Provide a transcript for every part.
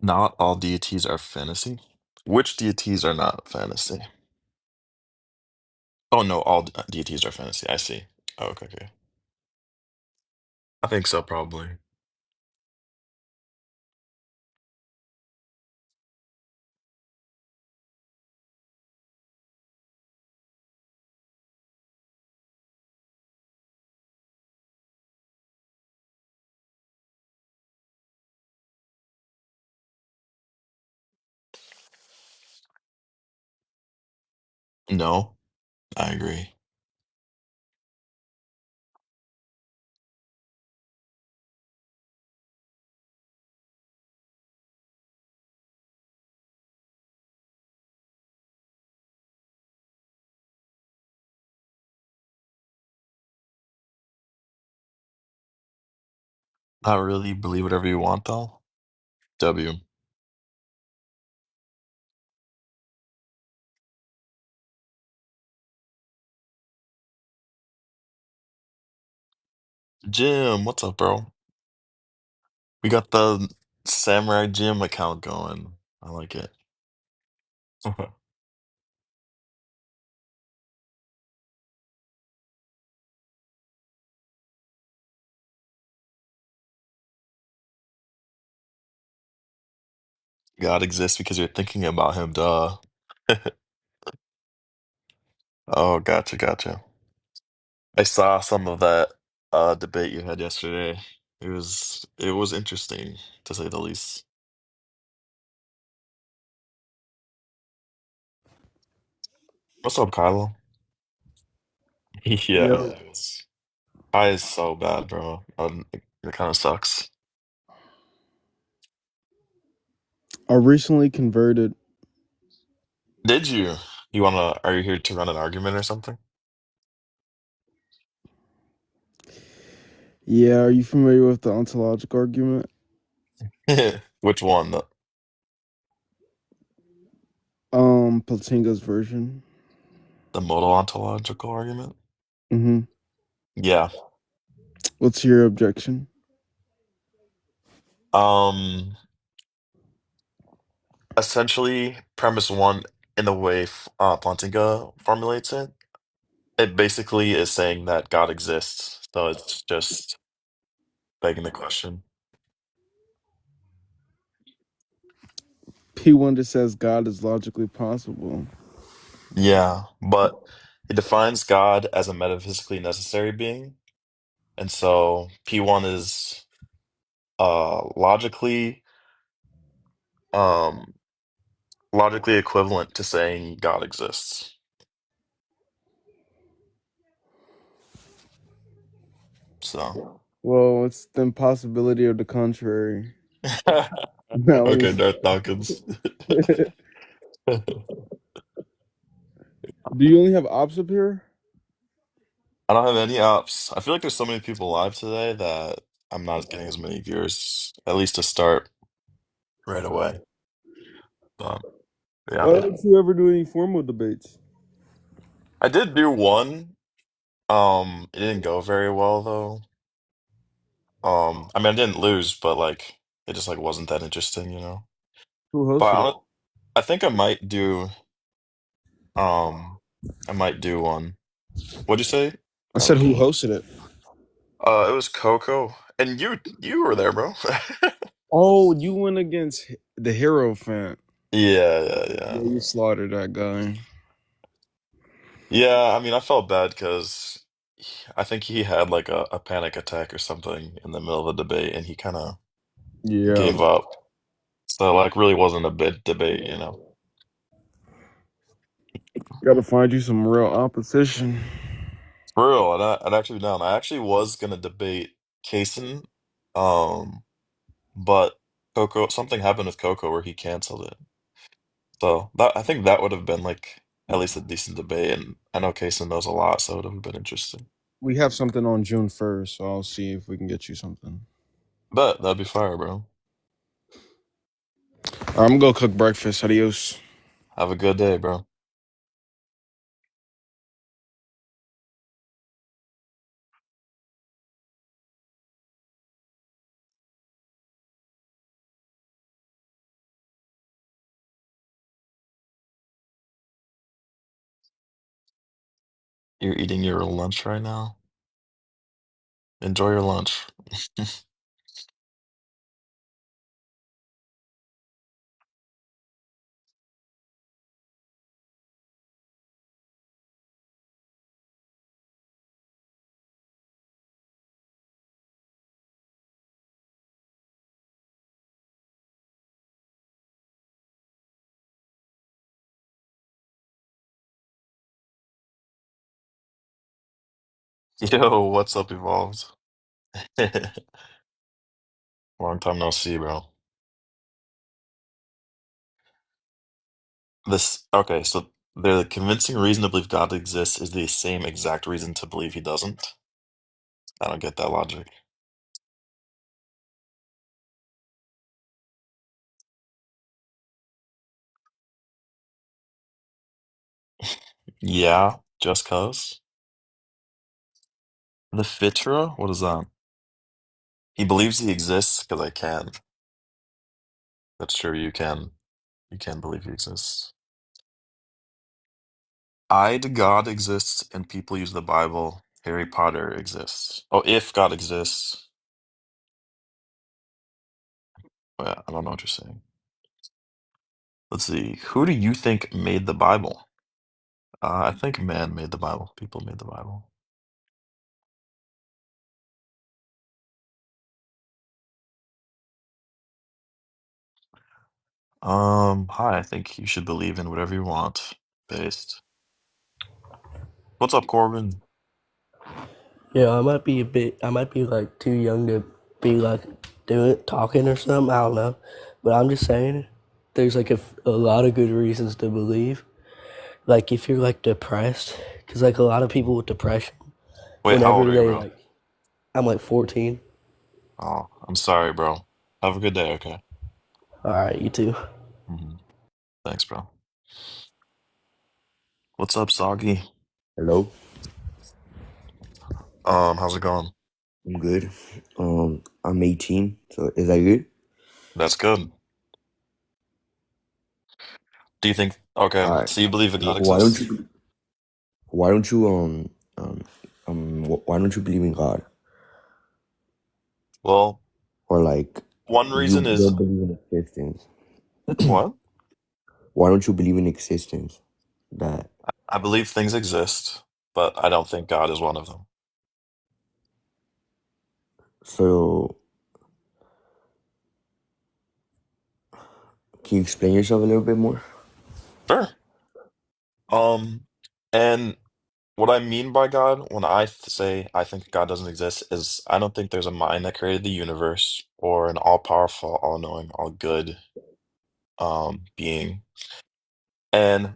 Not all deities are fantasy. Which deities are not fantasy? Oh no, all deities are fantasy. I see. Oh, okay, okay. I think so, probably. No, I agree. Not really believe whatever you want though. W. Jim, what's up, bro? We got the Samurai Jim account going. I like it. God exists because you're thinking about him, duh. Oh, gotcha, gotcha. I saw some of that debate you had yesterday. It was interesting to say the least. What's up, Kylo? Yeah, Yo, high is so bad, bro. It kind of sucks. I recently converted. Did you? You wanna? Are you here to run an argument or something? Yeah, are you familiar with the ontological argument? Which one? Platinga's version. The modal ontological argument? Mm-hmm. Yeah. What's your objection? Um, Essentially, premise one, in the way Plantinga formulates it, it basically is saying that God exists. So it's just begging the question. P1 just says God is logically possible. Yeah, but it defines God as a metaphysically necessary being, and so P1 is logically um logically equivalent to saying God exists. So Well, it's the impossibility of the contrary. Now let me okay, see. Darth Dawkins. Do you only have ops up here? I don't have any ops. I feel like there's so many people live today that I'm not getting as many viewers, at least to start right away. But yeah. Why don't you ever do any formal debates? I did do one. It didn't go very well though. I mean I didn't lose, but like it just like wasn't that interesting, you know. Who But hosted it? I think um I might do one. What'd you say? I said who hosted it. It was Coco. And you were there, bro. Oh, you went against the hero fan. Yeah, yeah, Yeah, yeah. you slaughtered that guy. Yeah, I mean, I felt bad because I think he had like a panic attack or something in the middle of the debate and he kind of Yeah. gave up. So, like, really wasn't a big debate, you know? Gotta find you some real opposition. For real, I'd actually be down. I actually was gonna debate Kaysen, um, but Coco, something happened with Coco where he canceled it. So that I think that would have been like at least a decent debate, and I know Kaysen knows a lot, so it would have been interesting. We have something on June 1st, so I'll see if we can get you something. But that'd be fire, bro. I'm gonna go cook breakfast. Adios. Have a good day, bro. You're eating your lunch right now. Enjoy your lunch. Yo, what's up, Evolved? Long time no see, bro. Okay, so the convincing reason to believe God exists is the same exact reason to believe he doesn't. I don't get that logic. Yeah, just cause. The Fitra? What is that? He believes he exists because I can. That's true, you can. You can believe he exists. God exists and people use the Bible. Harry Potter exists. Oh, if God exists. Oh, yeah, I don't know what you're saying. Let's see. Who do you think made the Bible? I think man made the Bible. People made the Bible. Hi, I think you should believe in whatever you want, based. What's up, Corbin? Yeah, I might be like too young to be like doing talking or something. I don't know, but I'm just saying, there's like a lot of good reasons to believe. Like if you're like depressed, because like a lot of people with depression, Wait, how old whenever are you, they bro? like, I'm like 14. Oh, I'm sorry, bro. Have a good day, okay? All right, you too. hmm Thanks, bro. What's up, Soggy? Hello, How's it going? I'm good. I'm 18, so is that good? That's good. Do you think, okay, All right. so you believe a God Why don't exists? you? Why don't you? Why don't you believe in God? Well, Or like, one you reason is don't believe in existence? what? Why don't you believe in existence? That I believe things exist, but I don't think God is one of them. so? Can you explain yourself a little bit more? Sure. Um, and what I mean by God, when say I think God doesn't exist, is I don't think there's a mind that created the universe or an all-powerful, all-knowing, all-good being. And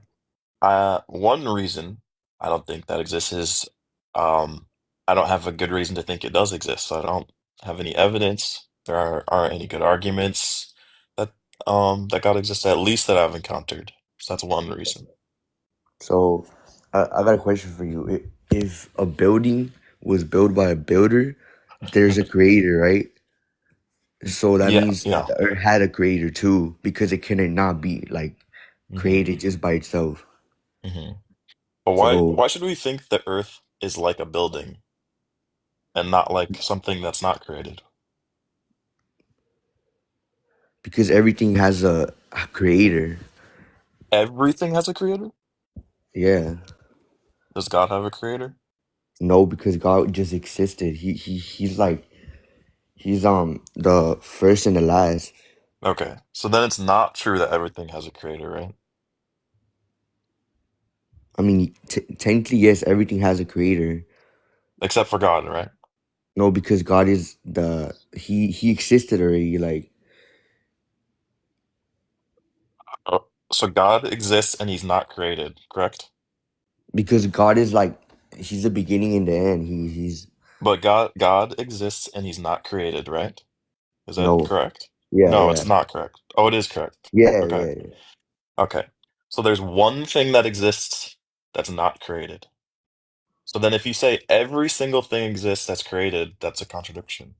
one reason I don't think that exists is um, I don't have a good reason to think it does exist. So I don't have any evidence. Aren't any good arguments that that God exists, at least that I've encountered. So that's one reason. So, I got a question for you. If a building was built by a builder, there's a creator, right? So that Yeah, means that yeah. the earth had a creator too, because it cannot not be like hmm created just by itself. hmm But So why should we think the Earth is like a building and not like something that's not created? because everything has a creator. Everything has a creator? Yeah. Does God have a creator? No, because God just existed. He's like he's the first and the last. Okay, so then it's not true that everything has a creator, right? I mean, technically yes, everything has a creator. Except for God, right? No, because God is the he existed already. Like Oh, so God exists and he's not created, correct? because God is like he's the beginning and the end. He's But God exists and he's not created, right? Is that no. correct? Yeah, No, yeah. it's not correct. Oh, it is correct. Yeah, Okay. yeah, yeah. Okay. So there's one thing that exists that's not created. So then if you say every single thing exists that's created, that's a contradiction.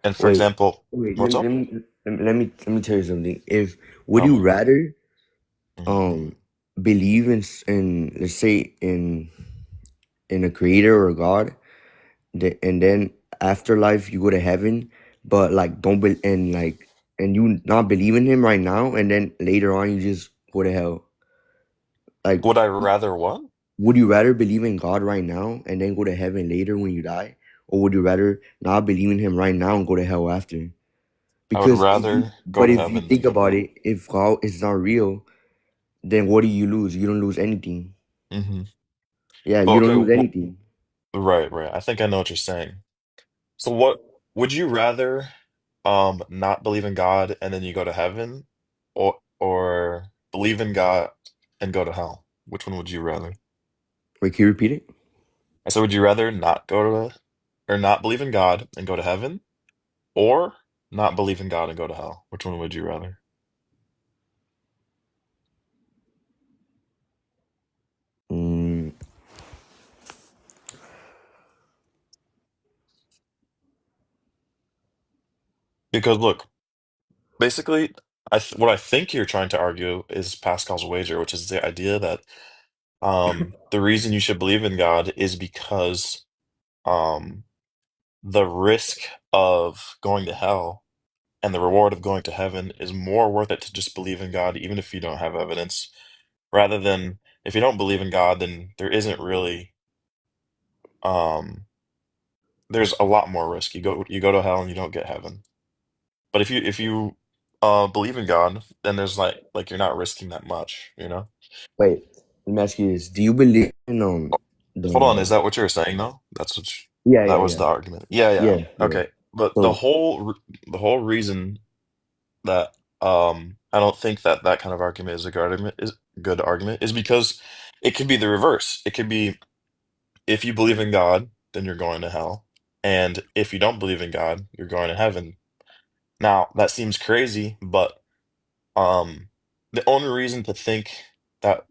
And for Wait, example, wait. what's up? Let me tell you something. If would Tell you me. rather Mhm. um believe in let's say in a creator or God, and then afterlife you go to heaven, but like don't be and like and you not believe in him right now, and then later on you just go to hell. Like, Would I rather what? would you rather believe in God right now and then go to heaven later when you die, or would you rather not believe in him right now and go to hell after? I would Because rather go but to if you heaven than think go to about hell. it, if God is not real, then what do you lose? You don't lose anything. Hmm. Yeah, But you don't okay, lose anything. right, right. I think I know what you're saying. So what would you rather not believe in God and then you go to heaven or believe in God and go to hell? Which one would you rather? Wait, can you repeat it? I said, would you rather not go to or not believe in God and go to heaven or not believe in God and go to hell? Which one would you rather? Mm, Because look, basically, what I think you're trying to argue is Pascal's wager, which is the idea that the reason you should believe in God is because um, the risk of going to hell and the reward of going to heaven is more worth it to just believe in God, even if you don't have evidence, rather than if you don't believe in God, then there isn't really um, there's a lot more risk. You go to hell and you don't get heaven. But if you believe in God, then there's like you're not risking that much, you know? wait, let me ask you this: do you believe in Hold on, is the that what you were saying though? yeah, That yeah, was yeah, the argument. Yeah, yeah. yeah, yeah. Okay. But the So whole reason that I don't think that that kind of argument is a good argument is because it could be the reverse. It could be if you believe in God, then you're going to hell. And if you don't believe in God, you're going to heaven. Now, that seems crazy, but the only reason to think that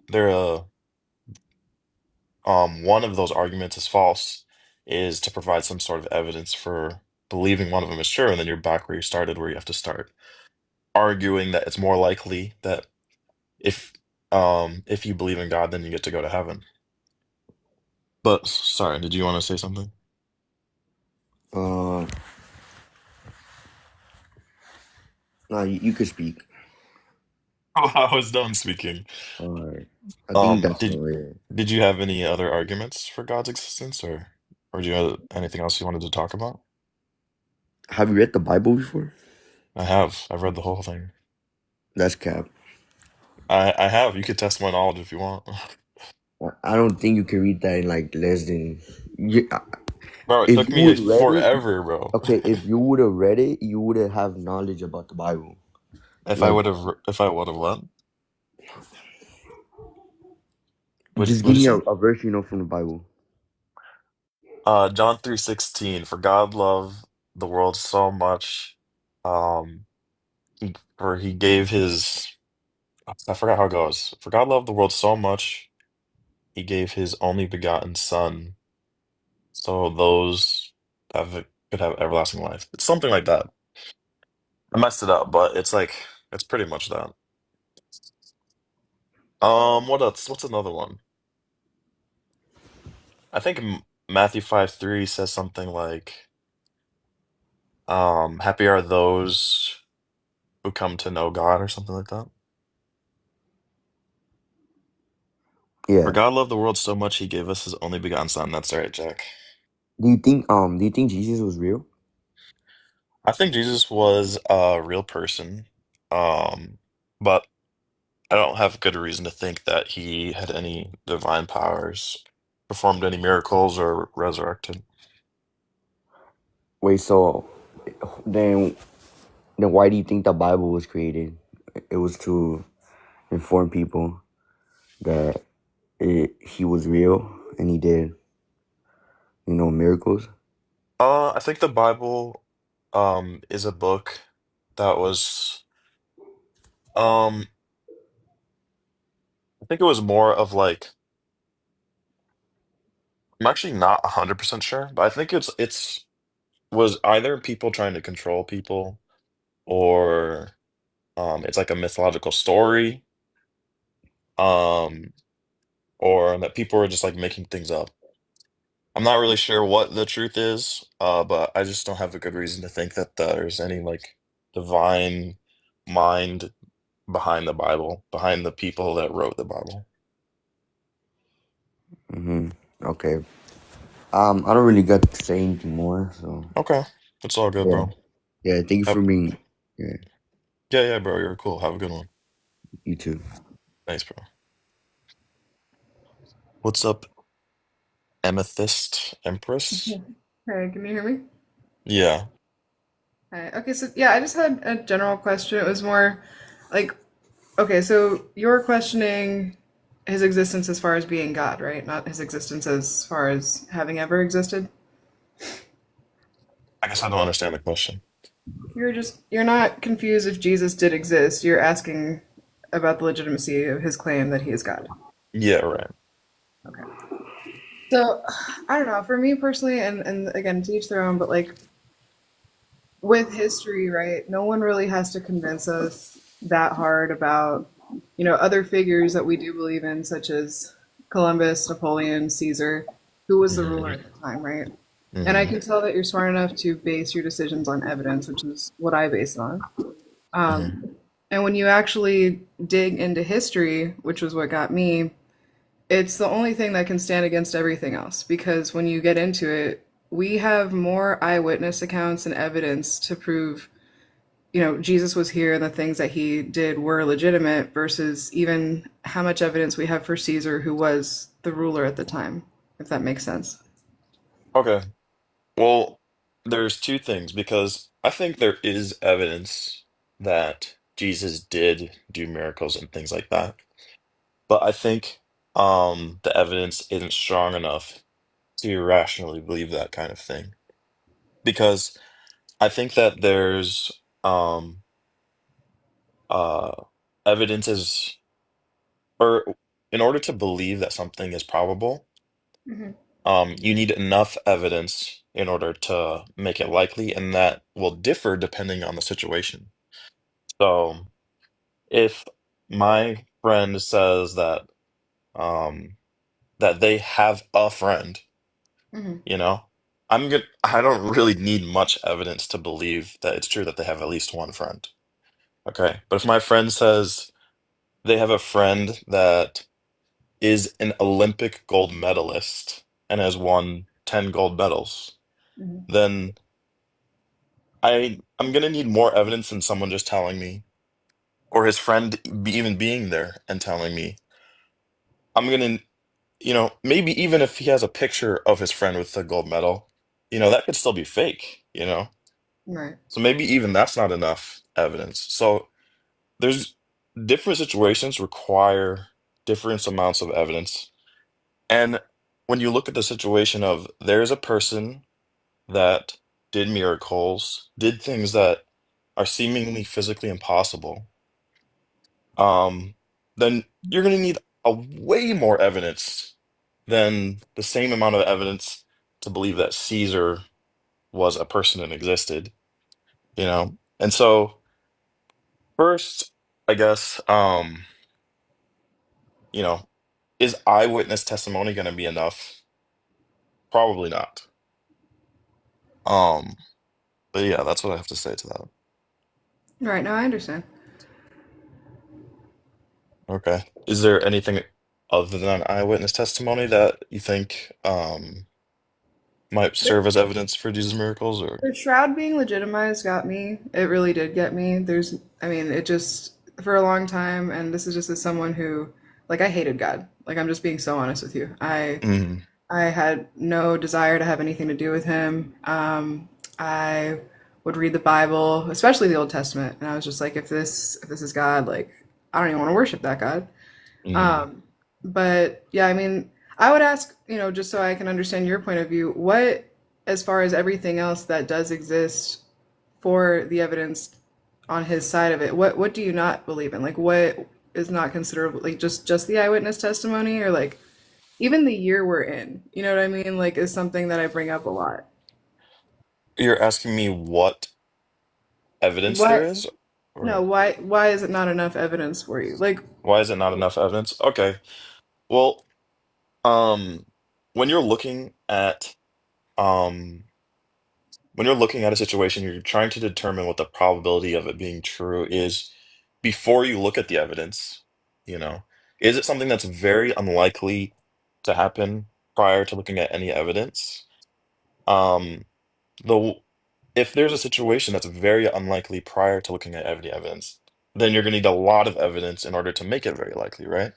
one of those arguments is false is to provide some sort of evidence for believing one of them is true, and then you're back where you started, where you have to start arguing that it's more likely that if if you believe in God, then you get to go to heaven. But sorry, did you want to say something? uh, no, you could speak. Oh, I was done speaking. Or I think that's Did all right. did you have any other arguments for God's existence, or do you have anything else you wanted to talk about? Have you read the Bible before? I have. I've read the whole thing. That's cap. I have. You could test my knowledge if you want. I don't think you can read that in like less than. You, Bro, it if took you me would read it, forever, bro. okay. If you would have read it, you would have knowledge about the Bible. Like, If I would have what? just What'd give you me say? a verse you know from the Bible. John 3:16. For God loved the world so much, um, he gave his. I forgot how it goes. For God loved the world so much, he gave his only begotten Son, so those could have everlasting life. It's something like that. I messed it up, but it's pretty much that. What else? What's another one? I think Matthew 5:3 says something like, "Happy are those who come to know God," or something like that. For Yeah. God loved the world so much, he gave us his only begotten Son. That's right, Jack. Do you think Jesus was real? I think Jesus was a real person, um, but I don't have good reason to think that he had any divine powers, performed any miracles, or resurrected. Wait, so then then why do you think the Bible was created? It was to inform people that he was real and he did, miracles. I think the Bible, is a book that was, um, I think it was more of like, I'm actually not 100% sure, but I think it's was either people trying to control people or it's like a mythological story, um, or that people were just like making things up. I'm not really sure what the truth is, but I just don't have a good reason to think that there's any like divine mind behind the Bible, behind the people that wrote the Bible. Mm-hmm. Okay. I don't really got to say anything more, so Okay, it's all good, yeah. bro. Yeah, thank you for Have, being. Yeah, yeah, yeah, bro. You're cool. Have a good one. you too. Thanks, bro. What's up, Amethyst Empress? Hey, can you hear me? Yeah, Hi. Okay, so yeah, I just had a general question. It was more like, okay, so you're questioning his existence as far as being God, right? Not his existence as far as having ever existed. I guess I don't understand the question. You're not confused if Jesus did exist. You're asking about the legitimacy of his claim that he is God. Yeah, right. Okay. So, I don't know. For me personally, and again, to each their own, but like with history, right? No one really has to convince us that hard about, other figures that we do believe in, such as Columbus, Napoleon, Caesar, who was the ruler Hmm. at the time, right? And I Hmm. can tell that you're smart enough to base your decisions on evidence, which is what I base it on. Hmm. And when you actually dig into history, which was what got me, it's the only thing that can stand against everything else because when you get into it, we have more eyewitness accounts and evidence to prove, Jesus was here and the things that he did were legitimate versus even how much evidence we have for Caesar, who was the ruler at the time, if that makes sense. Okay. Well, there's two things because I think there is evidence that Jesus did do miracles and things like that. But I think the evidence isn't strong enough to rationally believe that kind of thing. Because I think that there's uh evidence is or in order to believe that something is probable, Hmm. you need enough evidence in order to make it likely, and that will differ depending on the situation. So if my friend says um that they have a friend, Hmm. you know, I don't really need much evidence to believe that it's true that they have at least one friend. Okay. But if my friend says they have a friend that is an Olympic gold medalist and has won 10 gold medals, Hmm. then I'm gonna need more evidence than someone just telling me, or his friend even being there and telling me. I'm gonna, maybe even if he has a picture of his friend with the gold medal, that could still be fake. Right. So maybe even that's not enough evidence. So there's different situations require different amounts of evidence. And when you look at the situation of there's a person that did miracles, did things that are seemingly physically impossible, um, then you're going to need a way more evidence than the same amount of evidence to believe that Caesar was a person and existed. And so first, I guess, you know, is eyewitness testimony going to be enough? Probably not. Um, but yeah, that's what I have to say to that. Right. Now I understand. Okay. Is there anything other than eyewitness testimony that you think might serve as evidence for Jesus' miracles or The shroud being legitimized got me. It really did get me. I mean, it just, for a long time, and this is just as someone who, like, I hated God. Like, I'm just being so honest with you. mm, I had no desire to have anything to do with him. I would read the Bible, especially the Old Testament, and I was just like, if this is God, like, I don't even want to worship that God. mm. Um, but yeah, I mean, I would ask, just so I can understand your point of view, what, as far as everything else that does exist for the evidence on his side of it, what do you not believe in? Like, what is not considerable? Like, just the eyewitness testimony, or like even the year we're in? You know what I mean? Like, is something that I bring up a lot. You're asking me what evidence there Why? is, No, or why is it not enough evidence for you? Like, why is it not enough evidence? Okay. Well, um, when you're looking at um when you're looking at a situation, you're trying to determine what the probability of it being true is before you look at the evidence, you know. Is it something that's very unlikely to happen prior to looking at any evidence? Um, the if there's a situation that's very unlikely prior to looking at any evidence, then you're gonna need a lot of evidence in order to make it very likely, right?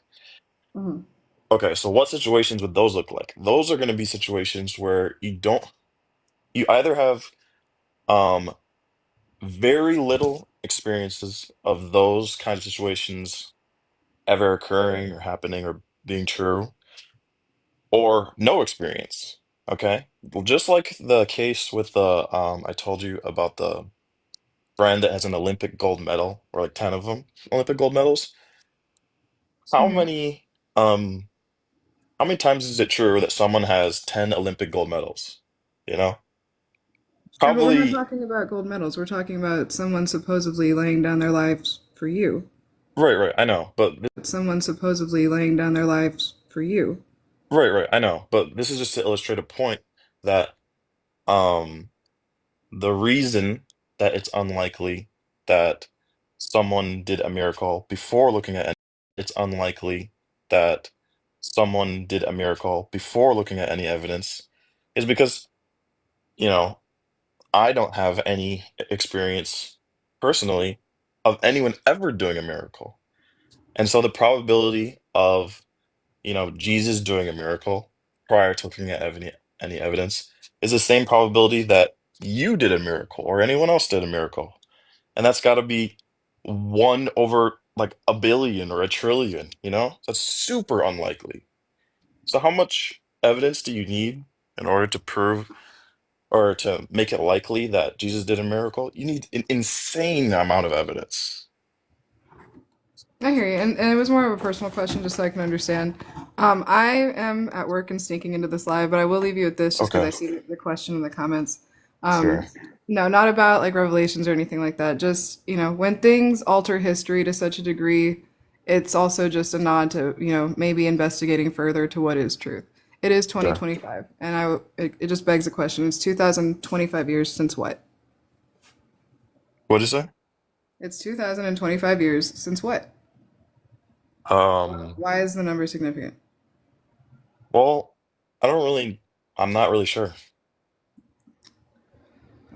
mhm. Okay, so what situations would those look like? Those are gonna be situations where you either have um very little experiences of those kinds of situations ever occurring or happening or being true, or no experience. Okay? Well, just like the case with the I told you about the friend that has an Olympic gold medal, or like 10 of them, Olympic gold medals. How Mhm. many um how many times is it true that someone has 10 Olympic gold medals? You know? Yeah, but we're not Probably talking about gold medals. We're talking about someone supposedly laying down their lives for you. right, I know, but Someone supposedly laying down their lives for you. right, I know, but this is just to illustrate a point that um the reason that it's unlikely that someone did a miracle before looking at it's unlikely that someone did a miracle before looking at any evidence is because, you know, I don't have any experience personally of anyone ever doing a miracle. And so the probability of, Jesus doing a miracle prior to looking at any evidence is the same probability that you did a miracle or anyone else did a miracle. And that's got to be one over like a billion or a trillion, you know? That's super unlikely. So how much evidence do you need in order to prove or to make it likely that Jesus did a miracle? You need an insane amount of evidence. I hear you, and it was more of a personal question, just so I can understand. I am at work and sneaking into this live, but I will leave you with this, just because Okay, I see the question in the comments. sure. Um, no, not about like revelations or anything like that. Just when things alter history to such a degree, it's also just a nod to maybe investigating further to what is truth. It is Sure. 2025, and it just begs the question: it's 2025 years since what? What'd you say? It's 2025 years since what? Um, Why is the number significant? well, I don't really, I'm not really sure.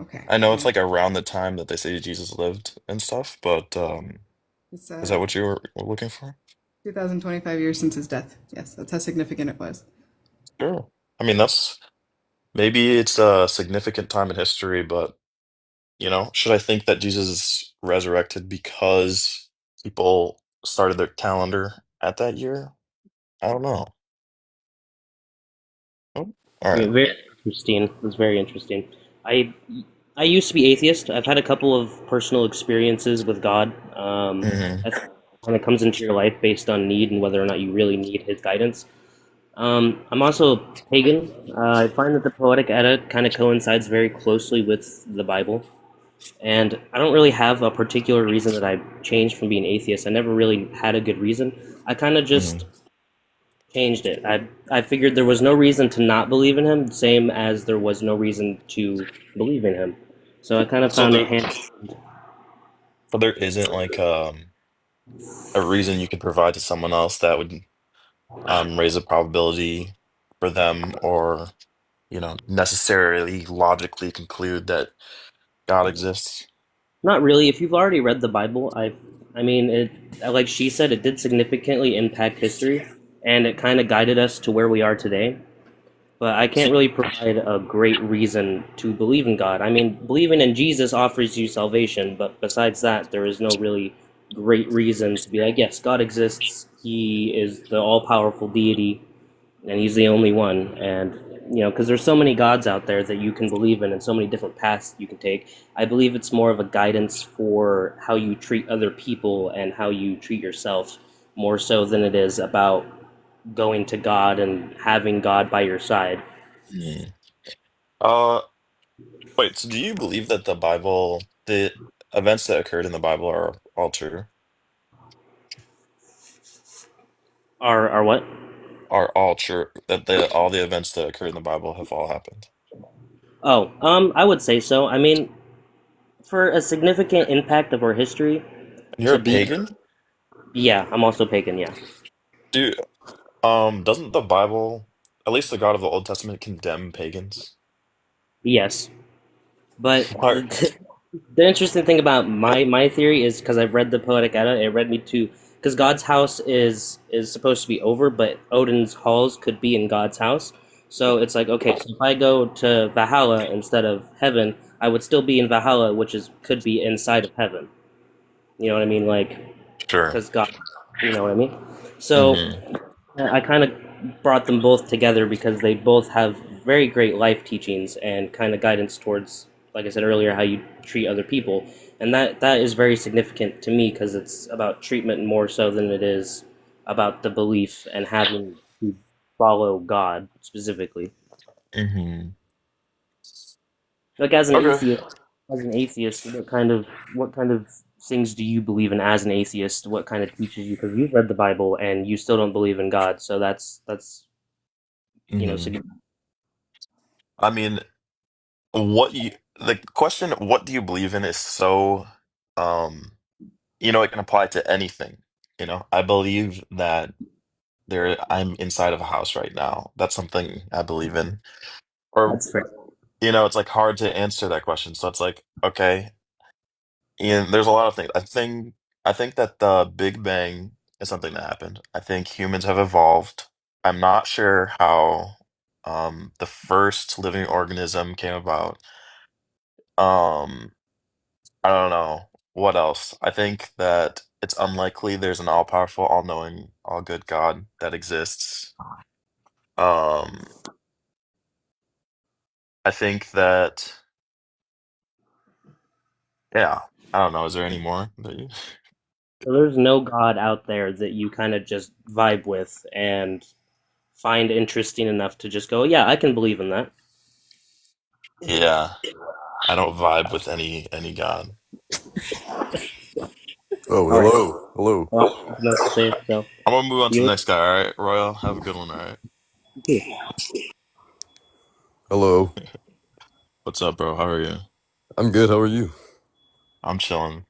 Okay. I know it's like around the time that they say Jesus lived and stuff, but It's is that what you were looking for? 2025 years since his death. Yes, that's how significant it was. Sure. I mean, maybe it's a significant time in history, but should I think that Jesus is resurrected because people started their calendar at that year? I don't know. Oh, all Yeah, right. very interesting. It's very interesting. I I used to be atheist. I've had a couple of personal experiences with God. Hmm. That's when it comes into your life based on need and whether or not you really need His guidance. I'm also pagan. I find that the poetic edda kind of coincides very closely with the Bible, and I don't really have a particular reason that I changed from being atheist. I never really had a good reason. I kind of just Hmm. changed it. I figured there was no reason to not believe in him, same as there was no reason to believe in him. So I kind of So found there, it hand. so there isn't like a reason you could provide to someone else that would raise a probability for them, or necessarily logically conclude that God exists. Not really. If you've already read the Bible, I mean, it like she said, it did significantly impact history, and it kind of guided us to where we are today. But I can't really provide a great reason to believe in God. I mean, believing in Jesus offers you salvation, but besides that, there is no really great reason to be like, yes, God exists. He is the all-powerful deity, and He's the only one. And because there's so many gods out there that you can believe in, and so many different paths you can take. I believe it's more of a guidance for how you treat other people and how you treat yourself, more so than it is about going to God and having God by your side. Hmm. Wait, so do you believe that the events that occurred in the Bible are all true? Are what? Are all true? That all the events that occurred in the Bible have all happened? Oh, I would say so. I mean, for a significant impact of our history And you're to a be, pagan? yeah, I'm also pagan. Yeah, Do doesn't the Bible, at least the God of the Old Testament, condemn pagans? yes, but Why? the interesting thing about my theory is because I've read the Poetic Edda, it read me to because God's house is supposed to be over, but Odin's halls could be in God's house. So it's like, okay, so if I go to Valhalla instead of heaven, I would still be in Valhalla, which is could be inside of heaven. You know what I mean? Like, Sure. because God, you know what I mean? So Hmm. I kind of brought them both together because they both have very great life teachings and kind of guidance towards, like I said earlier, how you treat other people, and that is very significant to me because it's about treatment more so than it is about the belief and having to follow God specifically. Hmm. Like Okay. as an atheist, what kind of things do you believe in as an atheist? What kind of teaches you? Because you've read the Bible and you still don't believe in God, so that's Hmm. significant. I mean, what you the question, what do you believe in, is so um it can apply to anything. I believe that I'm inside of a house right now. That's something I believe in. Or, That's fair. it's like hard to answer that question. So it's like, okay, and there's a lot of things. I think that the Big Bang is something that happened. I think humans have evolved. I'm not sure how the first living organism came about. Um, I don't know. What else? I think that it's unlikely there's an all-powerful, all-knowing, all-good God that exists. Um, I think that, yeah, I don't know. Is there any more that you? So there's no God out there that you kind of just vibe with and find interesting enough to just go, yeah, I can believe in that. Yeah, I don't vibe with any God. Oh, All right. hello, hello, Well, nothing else to say. So I'm gonna move on to the you next guy. All right, Royal, have a good one. All right, hello. what's up, bro? How are you? I'm good. How are you? I'm chilling.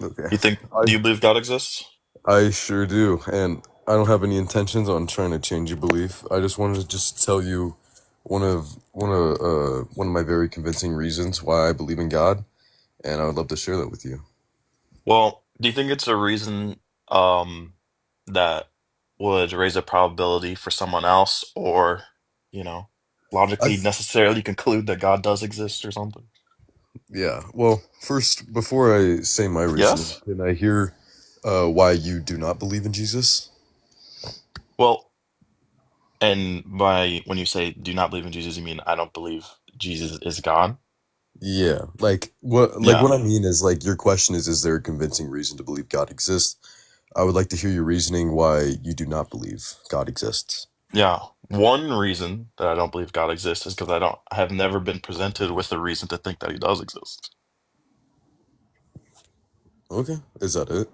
Okay. You think? Do I you believe God exists? I sure do, and I don't have any intentions on trying to change your belief. I just wanted to just tell you one of my very convincing reasons why I believe in God, and I would love to share that with you. Well, do you think it's a reason that would raise a probability for someone else, or you know, I logically necessarily conclude that God does exist or something? Yeah. Well, first, before I say my reasoning, Yes. can I hear why you do not believe in Jesus? Well, and by when you say do not believe in Jesus, you mean I don't believe Jesus is God? Yeah, like what Yeah. I mean is like your question is there a convincing reason to believe God exists? I would like to hear your reasoning why you do not believe God exists. Yeah. One reason that I don't believe God exists is because I have never been presented with a reason to think that he does exist. Okay, is that it?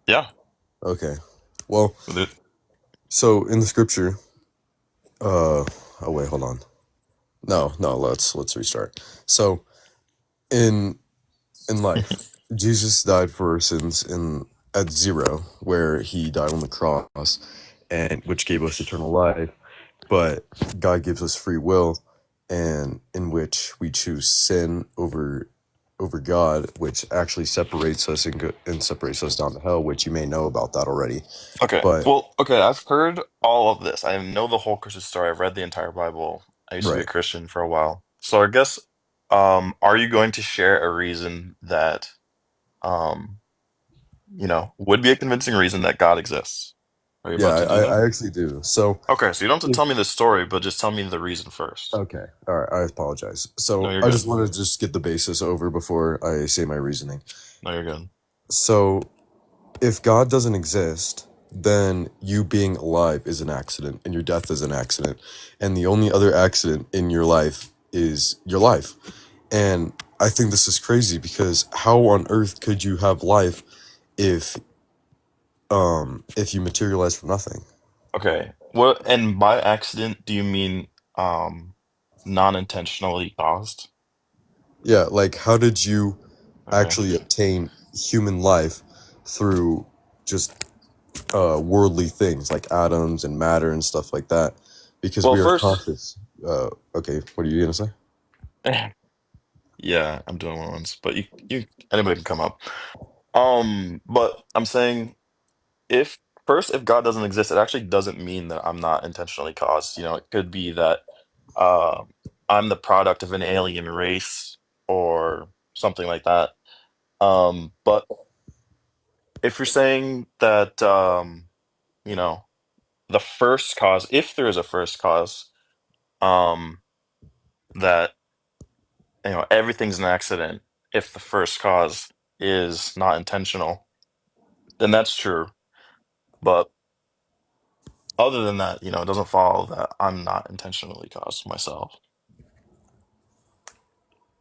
Yeah. Okay. Well, With it. so in the scripture, oh wait, hold on. No, no, let's restart. So in in life, Jesus died for our sins in at zero, where he died on the cross, and which gave us eternal life. But God gives us free will, and in which we choose sin over God, which actually separates us and separates us down to hell, which you may know about that already. Okay. But Well, okay, I've heard all of this. I know the whole Christian story. I've read the entire Bible. I used to be a right, Christian for a while. So I guess are you going to share a reason that um would be a convincing reason that God exists? Are you yeah, about to do that? I actually do. So Okay, so you don't have to tell me the story, but just tell me the reason first. okay, all right, I apologize. No, So you're I just good. want to just get the basis over before I say my reasoning. No, you're good. So if God doesn't exist, then you being alive is an accident and your death is an accident. And the only other accident in your life is your life. And I think this is crazy because how on earth could you have life if you materialize from nothing? Okay. What, and by accident, do you mean non-intentionally caused? Yeah, like how did you Okay. actually obtain human life through just worldly things like atoms and matter and stuff like that? Because Well, we are first, conscious. Okay, what are you gonna say? yeah, I'm doing one once, but you anybody can come up. But I'm saying if first, if God doesn't exist, it actually doesn't mean that I'm not intentionally caused. You know, it could be that uh, I'm the product of an alien race or something like that. But if you're saying that, you know, the first cause, if there is a first cause, um, that everything's an accident. If the first cause is not intentional, then that's true. But other than that, it doesn't follow that I'm not intentionally caused myself.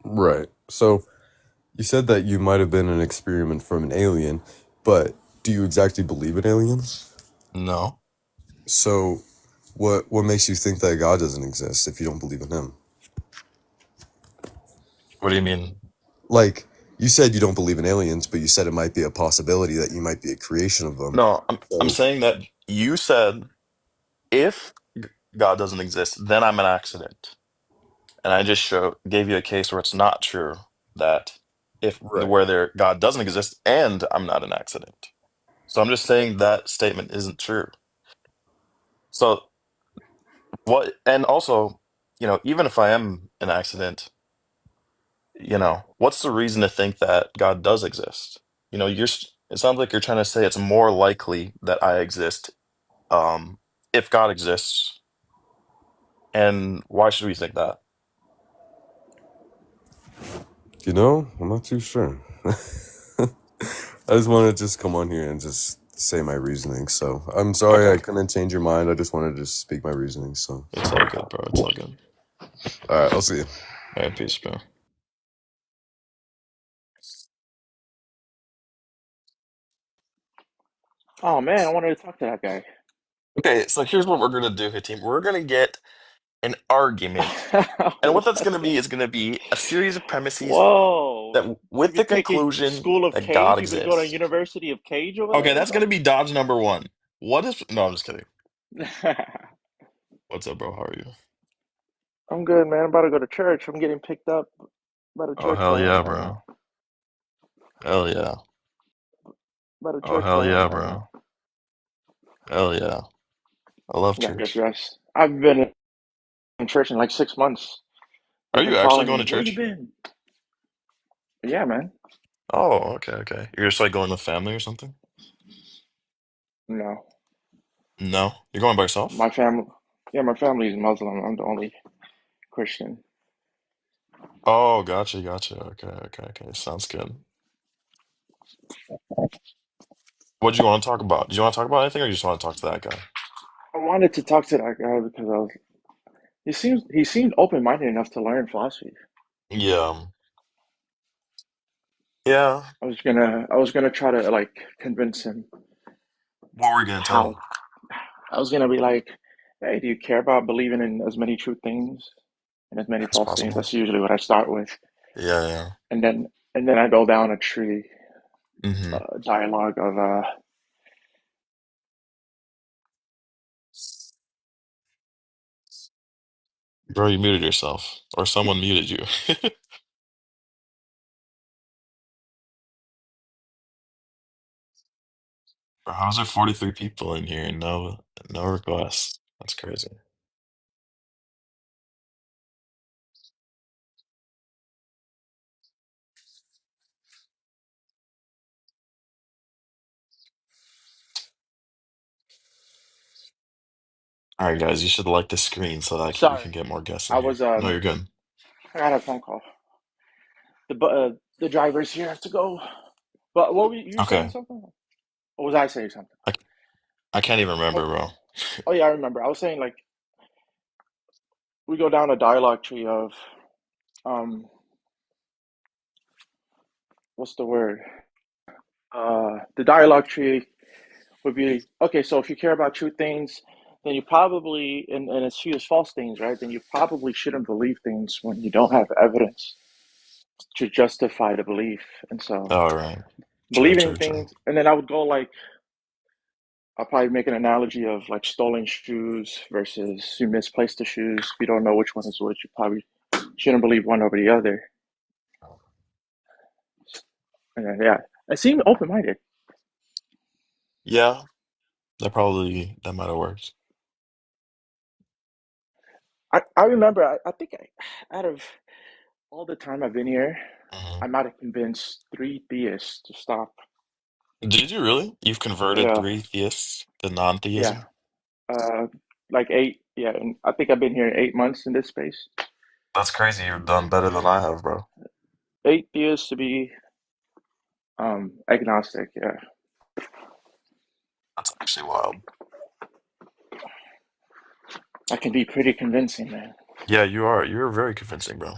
Right. So you said that you might have been an experiment from an alien, but do you exactly believe in aliens? No. So what makes you think that God doesn't exist if you don't believe in him? What do you mean? Like you said you don't believe in aliens, but you said it might be a possibility that you might be a creation of them. No, I'm So saying that you said if God doesn't exist, then I'm an accident. And I just gave you a case where it's not true that if right. where there God doesn't exist and I'm not an accident. So I'm just saying that statement isn't true. So what, and also, even if I am an accident, what's the reason to think that God does exist? It sounds like you're trying to say it's more likely that I exist, if God exists. And why should we think that? I'm not too sure. I just wanted to just come on here and just say my reasoning. So I'm sorry Okay. I couldn't change your mind. I just wanted to speak my reasoning. So It's all good, bro. It's all good. all right, I'll see you. All right, peace, bro. Oh man, I wanted to talk to that guy. Okay, so here's what we're gonna do, here, team. We're gonna get an argument. And what that's What? gonna be is gonna be a series of premises Whoa! that You've with been the taking conclusion School of that God Cage. You've been going to exists. University of Cage over Okay, there or that's gonna something? be dodge number one. What is no, I'm just kidding. What's up, bro? How are you? I'm good, man. I'm about to go to church. I'm getting picked up by the Oh church hell guy yeah, right bro. now. Hell yeah. By the Oh church hell guy yeah, right bro. now. Hell yeah. I love You gotta get church. dressed. I've been in church in like 6 months. Are They've you been actually calling going to me. Where you church? been? Yeah, man. Oh, okay, okay. You're just like going with family or something? No, No, you're going by yourself? my family. Yeah, my family is Muslim. I'm the only Christian. Oh, gotcha, gotcha. Okay, okay, okay. Sounds good. What do you want to talk about? Do you want to talk about anything, or you just want to talk to that guy? I wanted to talk to that guy because he seemed open-minded enough to learn philosophy. Yeah, yeah. I was gonna try to like convince him What were you gonna tell how. him? I was gonna be like, "Hey, do you care about believing in as many true things and as many That's false things?" possible. That's usually what I start with, Yeah, yeah. and then I go down a tree Mm-hmm. dialogue of Bro, you muted yourself, or someone muted you. Bro, how's there 43 people in here and no requests? That's crazy. All right, guys, you should like the screen so that we can sorry, get more guests in I here. was No, you're good. I got a phone call. The driver's here to go. But what were you saying Okay. something? Or was I saying something? I, I can't even remember, Oh, bro. oh yeah, I remember. I was saying like we go down a dialogue tree of um, what's the word? The dialogue tree would be okay. So if you care about true things, then you probably and it's few as false things, right? Then you probably shouldn't believe things when you don't have evidence to justify the belief. And so All right. True, believing in true, true. things, and then I would go like I'll probably make an analogy of like stolen shoes versus you misplaced the shoes. If you don't know which one is which, you probably shouldn't believe one over the other. And then, yeah, I seem open minded. Yeah, that might have worked. I remember, I think out of all the time I've been here, Mhm. I might have convinced three theists to stop. Did you really? You've converted Yeah, three theists to yeah, non-theism? like eight. Yeah, and I think I've been here 8 months in this space. That's crazy. You've done better than I have, bro. Eight theists to be agnostic. Yeah, That's actually wild. I can be pretty convincing, man. Yeah, you are. You're very convincing, bro. All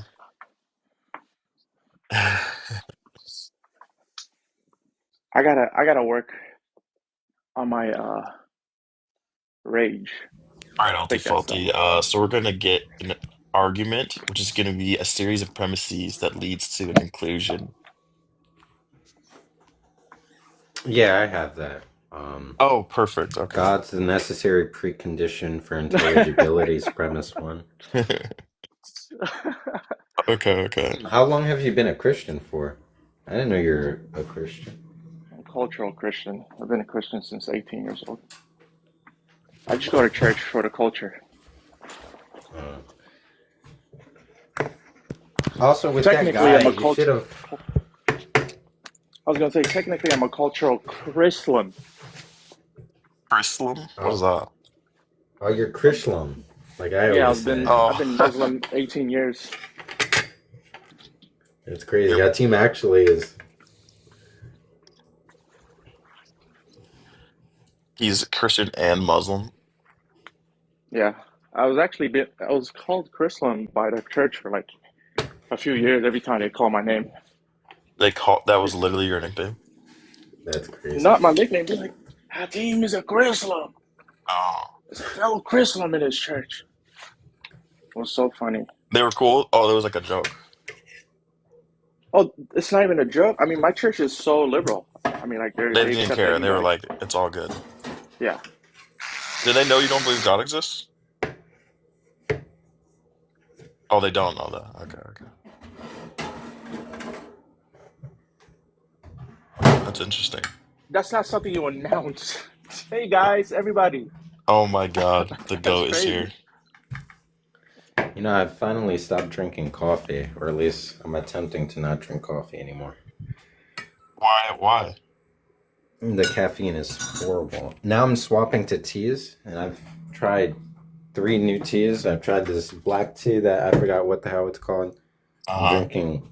I gotta work on my rage. right, I think that's Alti. So we're gonna get an argument, which is gonna be a series of premises that leads to a conclusion. Yeah, I have that. Oh, perfect. Okay. God's the necessary precondition for intelligibility is premise one. Okay, okay. How long have you been a Christian for? I didn't know you're a Christian. I'm a cultural Christian. I've been a Christian since 18 years old. I just go to church for the culture. Uh, Also, with that Technically, guy, I'm a you should culture. have. I was gonna say technically I'm a cultural Christian. Chrislam? What is Oh, that? oh, you're Chrislam, like I Yeah, always I've been say. I've Oh, been Muslim 18 years. It's crazy. you're That team actually is. he's Christian and Muslim. Yeah, I was called Christian by the church for like a few years. Every time they call my name, That was literally your nickname. That's crazy. not my nickname. They're like, Hatim is a Christian. Oh, There's a fellow Christian in his church. It was so funny. they were cool. Oh, it was like a joke. Oh, it's not even a joke. I mean, my church is so liberal. I mean, like They they didn't accept care. They were anybody. like, it's all good. Yeah. Did they know you don't believe God exists? Oh, they don't know that. Okay, okay. That's interesting. That's not something you announce. Hey guys, everybody. Oh my God, the That's goat is crazy. here. You know, I've finally stopped drinking coffee, or at least I'm attempting to not drink coffee anymore. Why? Why? The caffeine is horrible. Now I'm swapping to teas, and I've tried three new teas. I've tried this black tea that I forgot what the hell it's called. I'm Uh-huh. drinking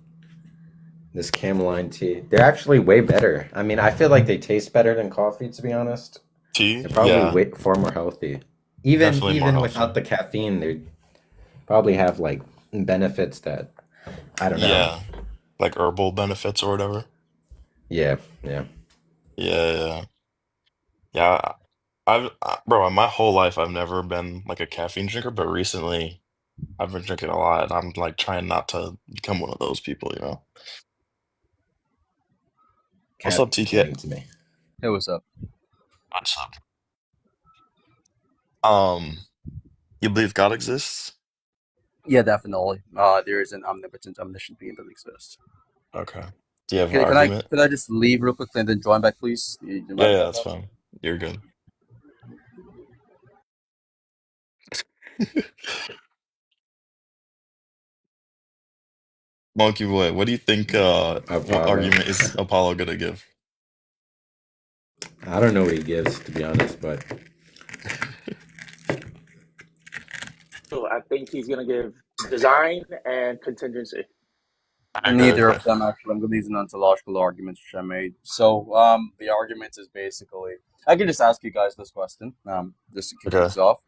this cameline tea. They're actually way better. I mean, I feel like they taste better than coffee, to be honest. Tea? They're probably Yeah, way far more healthy. Even definitely more even healthy. without the caffeine, they probably have like benefits that I don't know. Yeah, like herbal benefits or whatever. Yeah, yeah. Yeah, yeah, yeah. Bro, my whole life I've never been like a caffeine drinker, but recently I've been drinking a lot, and I'm like trying not to become one of those people, you know? What's up, Caffeine's TK? getting to me. Hey, what's up? What's up? Um, you believe God exists? Yeah, definitely. There is an omnipotent, omniscient being that exists. Okay. Do you have an Can I argument? can I just leave real quickly and then join back, please? You Yeah, mind yeah, about that's that? fine. You're good. Monkey boy, what do you think what Apollo. argument is Apollo gonna give? I don't know what he gives, to be honest, but So I think he's gonna give design and contingency. Okay, Neither okay. of them actually. I'm going to use an ontological argument which I made. So, the argument is basically, I can just ask you guys this question, just to kick Okay. things off.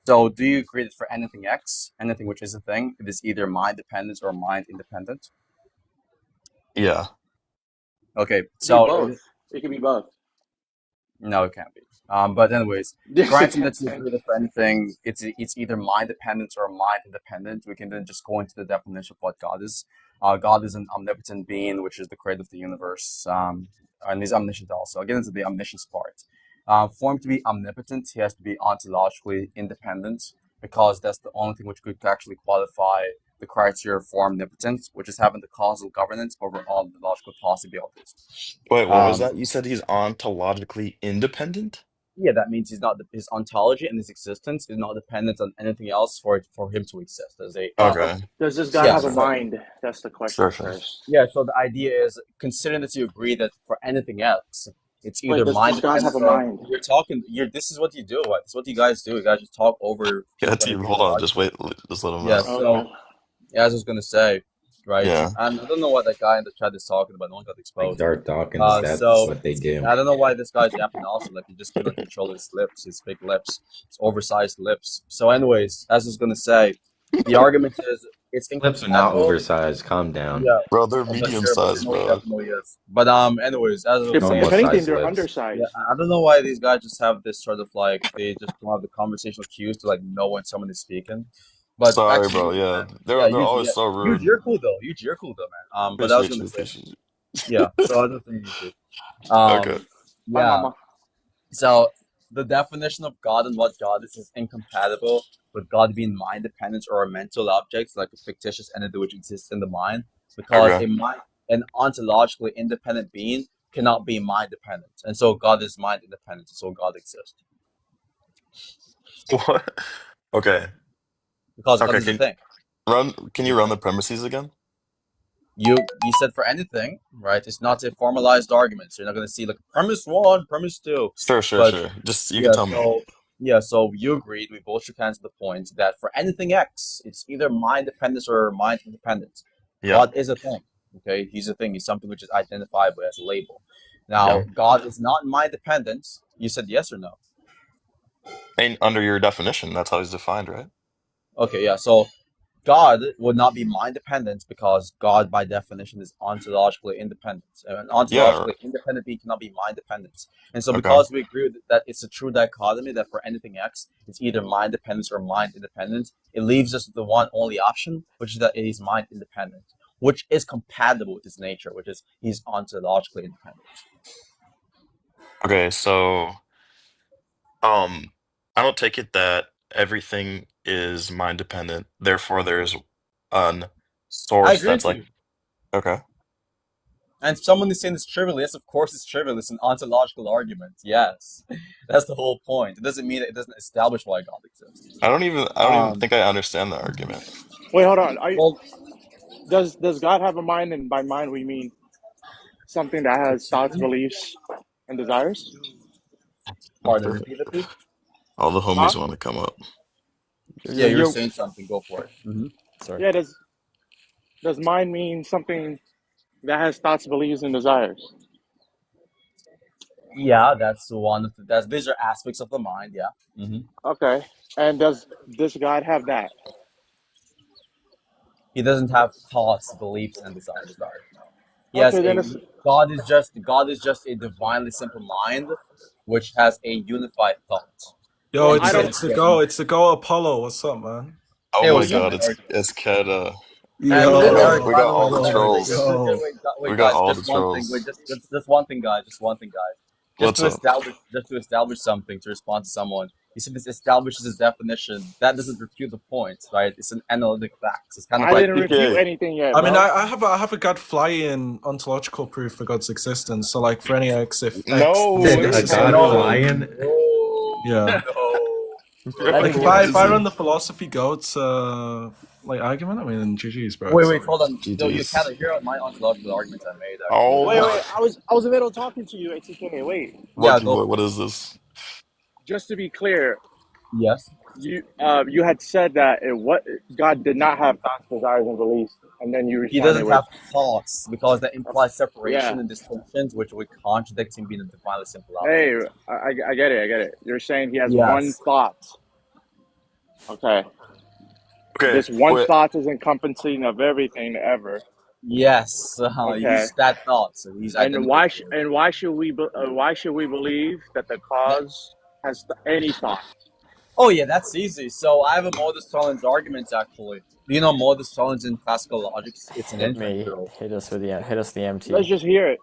So, do you agree that for anything X, anything which is a thing, it is either mind dependent or mind independent? Yeah. Okay, It could be so both. It could be both. no, it can't be. But anyways, Yes, it granting can. that you agree that for anything, it's either mind dependent or mind independent. We can then just go into the definition of what God is. God is an omnipotent being, which is the creator of the universe, and he's omniscient also. I'll get into the omniscience part. For him to be omnipotent, he has to be ontologically independent because that's the only thing which could actually qualify the criteria for omnipotence, which is having the causal governance over all the logical possibilities. Wait, what was Um, that? You said he's ontologically independent? Yeah, that means his ontology and his existence is not dependent on anything else for him to exist as a Okay. Does this God yeah. have a Okay. So mind? That's the Sure, question sure. first. yeah, so the idea is considering that you agree that for anything else, it's Wait, either does mind God have dependent a or mind? you're talking. You're this is what you do. Right? This is what you guys do. You guys just talk over Yeah, people when they team, give hold their on. Just argument. wait. Just let him Yeah. out. Okay. So yeah, as I was gonna say, right? Yeah. And I don't know what that guy in the chat is talking about. No one got Like exposed. Darth Dawkins, that's So what they do. I don't know why this guy's yapping also. Like he just couldn't control his lips, his big lips, his oversized lips. So, anyways, as I was gonna say, the argument is it's Lips are not incompatible. oversized. Calm down. Yeah, Bro, they're but medium sure, but sized, most bro. definitely is. But anyways, as I was If saying, Normal anything, size they're lips. yeah, undersized. I don't know why these guys just have this sort of like they just don't have the conversational cues to like know when someone is speaking. But Sorry, actually, bro. Yuji, Yeah. man, yeah, They're Yuji, always yeah, so Yuji, rude. you're cool though. Yuji, you're cool though, man. But I was Appreciate gonna you. say, Appreciate you. yeah. So I was just saying, Yuji. Okay. Bye, Yeah. mama. So the definition of God and what God is incompatible with God being mind dependent or a mental object, like a fictitious entity which exists in the mind, because Okay. an ontologically independent being cannot be mind dependent, and so God is mind independent, so God exists What? Okay. because God Okay. is a thing. Can He's you a run thing. the premises again? You said for anything, right? It's not a formalized argument, so you're not going to see like premise one, premise two, Sure, sure, but sure. Just, you can yeah, tell me. so you agreed. We both shook hands to the point that for anything X, it's either mind dependence or mind independence. Yeah. God is a thing. Okay, he's a thing. He's something which is identifiable as a label. Now, Yeah. God is not mind dependent. You said yes or no? And under your definition, that's how he's defined, right? Okay, yeah. So God would not be mind dependent because God, by definition, is ontologically independent. An Yeah. ontologically independent being cannot be mind dependent. And so, Okay. because we agree with that it's a true dichotomy that for anything X, it's either mind dependence or mind independent, it leaves us with the one only option, which is that it is mind independent, which is compatible with his nature, which is he's ontologically independent. Okay. So, I don't take it that everything is mind dependent. Therefore, there's an I source agree that's with like, you. okay. And someone is saying it's trivial. Yes, of course it's trivial. It's an ontological argument. Yes, that's the whole point. It doesn't mean it doesn't establish why God exists. I don't even Um, think I understand the argument. Wait, hold on. well, Does God have a mind? And by mind, we mean something that has thoughts, beliefs, and desires? pardon, repeat it, please. All the Huh? homies want to come up. Yeah, you were You're, saying something. Go for it. Sorry. yeah. Does mind mean something that has thoughts, beliefs, and desires? Yeah, that's one of that's these are aspects of the mind. Yeah. Okay. And does this God have that? He doesn't have thoughts, beliefs, and desires. No. He has Okay, then a it's God is just a divinely simple mind, which has a unified thought. Yo, well. And I it's he don't. is it's the yeah. go. It's the go Apollo. What's up, man? Oh Hey, Well, my what's up, you God, man? How are you doing? it's Keda. And Yo, We by got the way, all the trolls. wait, We got guys, all the just one thing. Wait, trolls. just one thing, guys. Just one thing, guys. What's up? Just to establish something to respond to someone. You said this establishes his definition. That doesn't refute the point, right? It's an analytic fact. It's kind of I like didn't refute TK. anything yet, I mean, bro. I have a God flying ontological proof for God's existence. So, like, for any X, if X No, doesn't Said it a was exist, god no, flying. yeah. bro, no. Like, what if is I it? run the philosophy goats like argument, I mean, GG's, bro. Wait, So hold on. So you GG's. cannot hear my ontological arguments I made actually. Wait, Oh, wait. I was in the middle talking to you, ATK. Wait. Yeah, what go what for what it. is this? Just to be clear, Yes. you had said that what God did not have thoughts, desires, and beliefs, and then you He responded doesn't with, have thoughts because that implies yeah. separation and distinctions, which would contradict him being a divinely simple Hey, object. I get it. I get it. You're saying he has one Yes. thought. Okay. Okay, This one wait. thought is encompassing of everything ever. Yes, Okay. he's that thought, so he's identical to you. And why should we believe that the cause has any thought? Oh yeah, that's easy. So I have a modus tollens argument actually. Do you know modus tollens in classical logic? It's an Hit inference me. rule. Hit us the Let's MT. just hear it.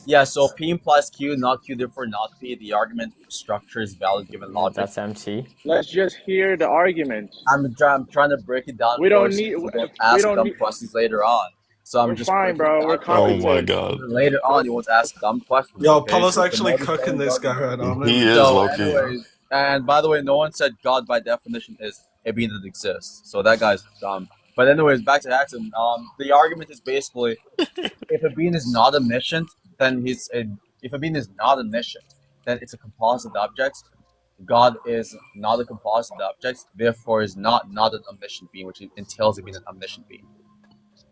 Yeah, so P implies Q, not Q, therefore not P. The argument structure is valid given logic. That's MT. Let's just hear the argument. I'm trying to break it down We for don't you need. so you don't We ask don't dumb need. questions later on. So I'm We're just fine, breaking it bro. We're down for Oh you. my competent. God. Later on, you won't ask dumb questions, Yo, okay? Paulo's So it's a actually modus cooking tollens this guy argument. right now. I'm He really is So, low key. anyways, and by the way, no one said God by definition is a being that exists. So that guy's dumb. But anyways, back to Axum. The argument is basically if a being is not omniscient, then if a being is not omniscient, then it's a composite object. God is not a composite object, therefore is not an omniscient being, which entails it being an omniscient being.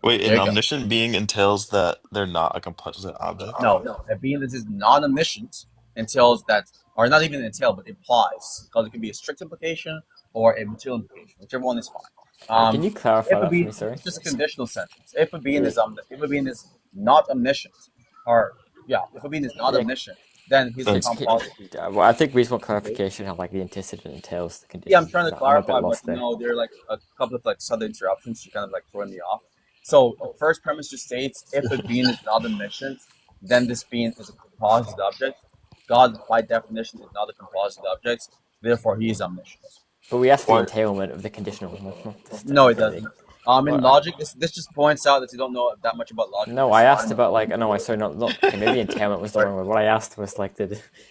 Wait, There an you go. omniscient being entails that they're not a composite object? No, a being that is non-omniscient entails that, or not even entail, but implies, because it can be a strict implication or a material implication, whichever one is fine. Can you clarify If a that for me? being, Sorry. it's just a conditional sentence. If a being is not omniscient, or yeah, if a being is not Yeah. omniscient, then he's a That's composite being. Well, I think we just want clarification how like the antecedent entails the condition. Yeah, I'm trying to I'm a bit clarify, but lost there. there are like a couple of like sudden interruptions to kind of like throwing me off. So first premise just states if a being is not omniscient, then this being is a composite object. God, by definition, is not a composite object, therefore he is omniscient. But we asked the why. entailment of the conditional. Not the No, it really. doesn't. In Well, logic, this just points out that you don't know that much about logic. no, It's I asked fine. about like no, I sorry, not okay, maybe entailment was the wrong word. What I asked was like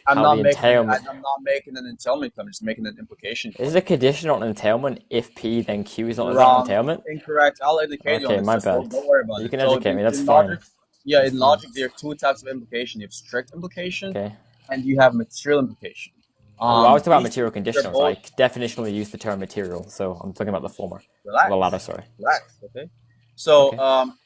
I'm how not the making entailment I'm not making an entailment claim. I'm just making an implication claim. is a conditional on entailment if P then Q is not an Wrong. entailment. Incorrect. I'll educate you on Okay, this. my Just bad. don't worry about You it. can So educate me. That's in fine. logic, yeah, in logic there are two types of implication. You have strict implication Okay. and you have material implication. Well, I was talking about These material they're conditionals. both I definitionally use the term material, so I'm talking about the former. relax. The latter, sorry. Relax, okay? So Okay.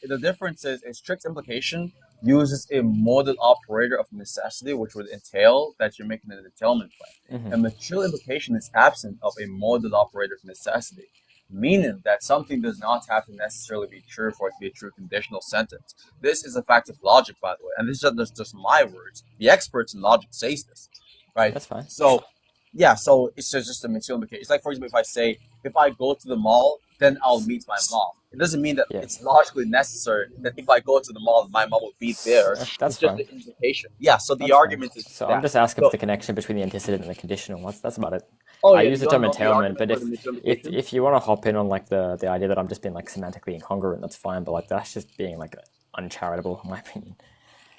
the difference is a strict implication uses a modal operator of necessity, which would entail that you're making an entailment claim. Mhm. A material implication is absent of a modal operator of necessity, meaning that something does not have to necessarily be true for it to be a true conditional sentence. This is a fact of logic, by the way, and this is just my words. The experts in logic say this, right? That's fine. So, yeah, so it's just a material implication. It's like, for example, if I say, if I go to the mall, then I'll meet my mom. It doesn't mean that Yeah. it's logically necessary that if I go to the mall, my mom will be there. That's It's just fine. an implication. Yeah, so the That's fine. argument is So that. I'm just asking So, for the connection between the antecedent and the conditional. That's about it. oh I yeah, use you the don't term know the entailment, argument but for the material implication? if you want to hop in on like the idea that I'm just being like semantically incongruent, that's fine. But like that's just being like uncharitable, in my opinion.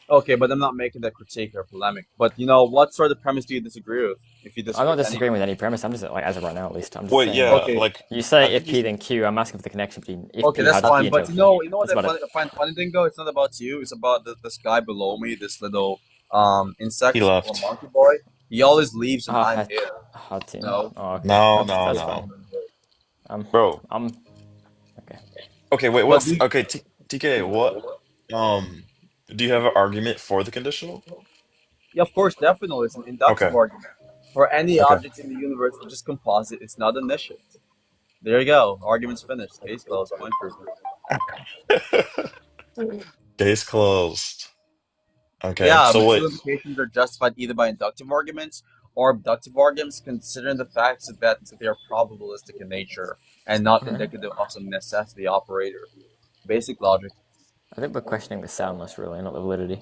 Okay, but I'm not making that critique or polemic. But what sort of premise do you disagree with? If you disagree I'm not with disagreeing with any premise. I'm just like as of right now, at least. I'm just Wait, saying. yeah, Okay. like You say I if think P you. then Q. I'm asking for the connection between if Okay, P. that's How does fine. P But entail you Q? know what That's about I it. find funny thing though? It's not about you. It's about this guy below me, this little He insect or left. monkey boy. He always leaves and Ah, I'm hat, here. hat team. No. Oh, okay. No, That's no, fine. no. Bro. I'm okay. Okay, wait, But what's you, okay, TK, what do you have an argument for the conditional? yeah, of course, definitely, it's an inductive Okay. argument. For any Okay. object in the universe which is composite, it's not omniscient. There you go. Argument's finished. Case closed. Point proven. Case closed. Okay, Yeah, so wait. material implications are justified either by inductive arguments or abductive arguments, considering the fact that they are probabilistic in nature and not indicative of some necessity operator. Basic logic. I think we're questioning the soundness, really, not the validity.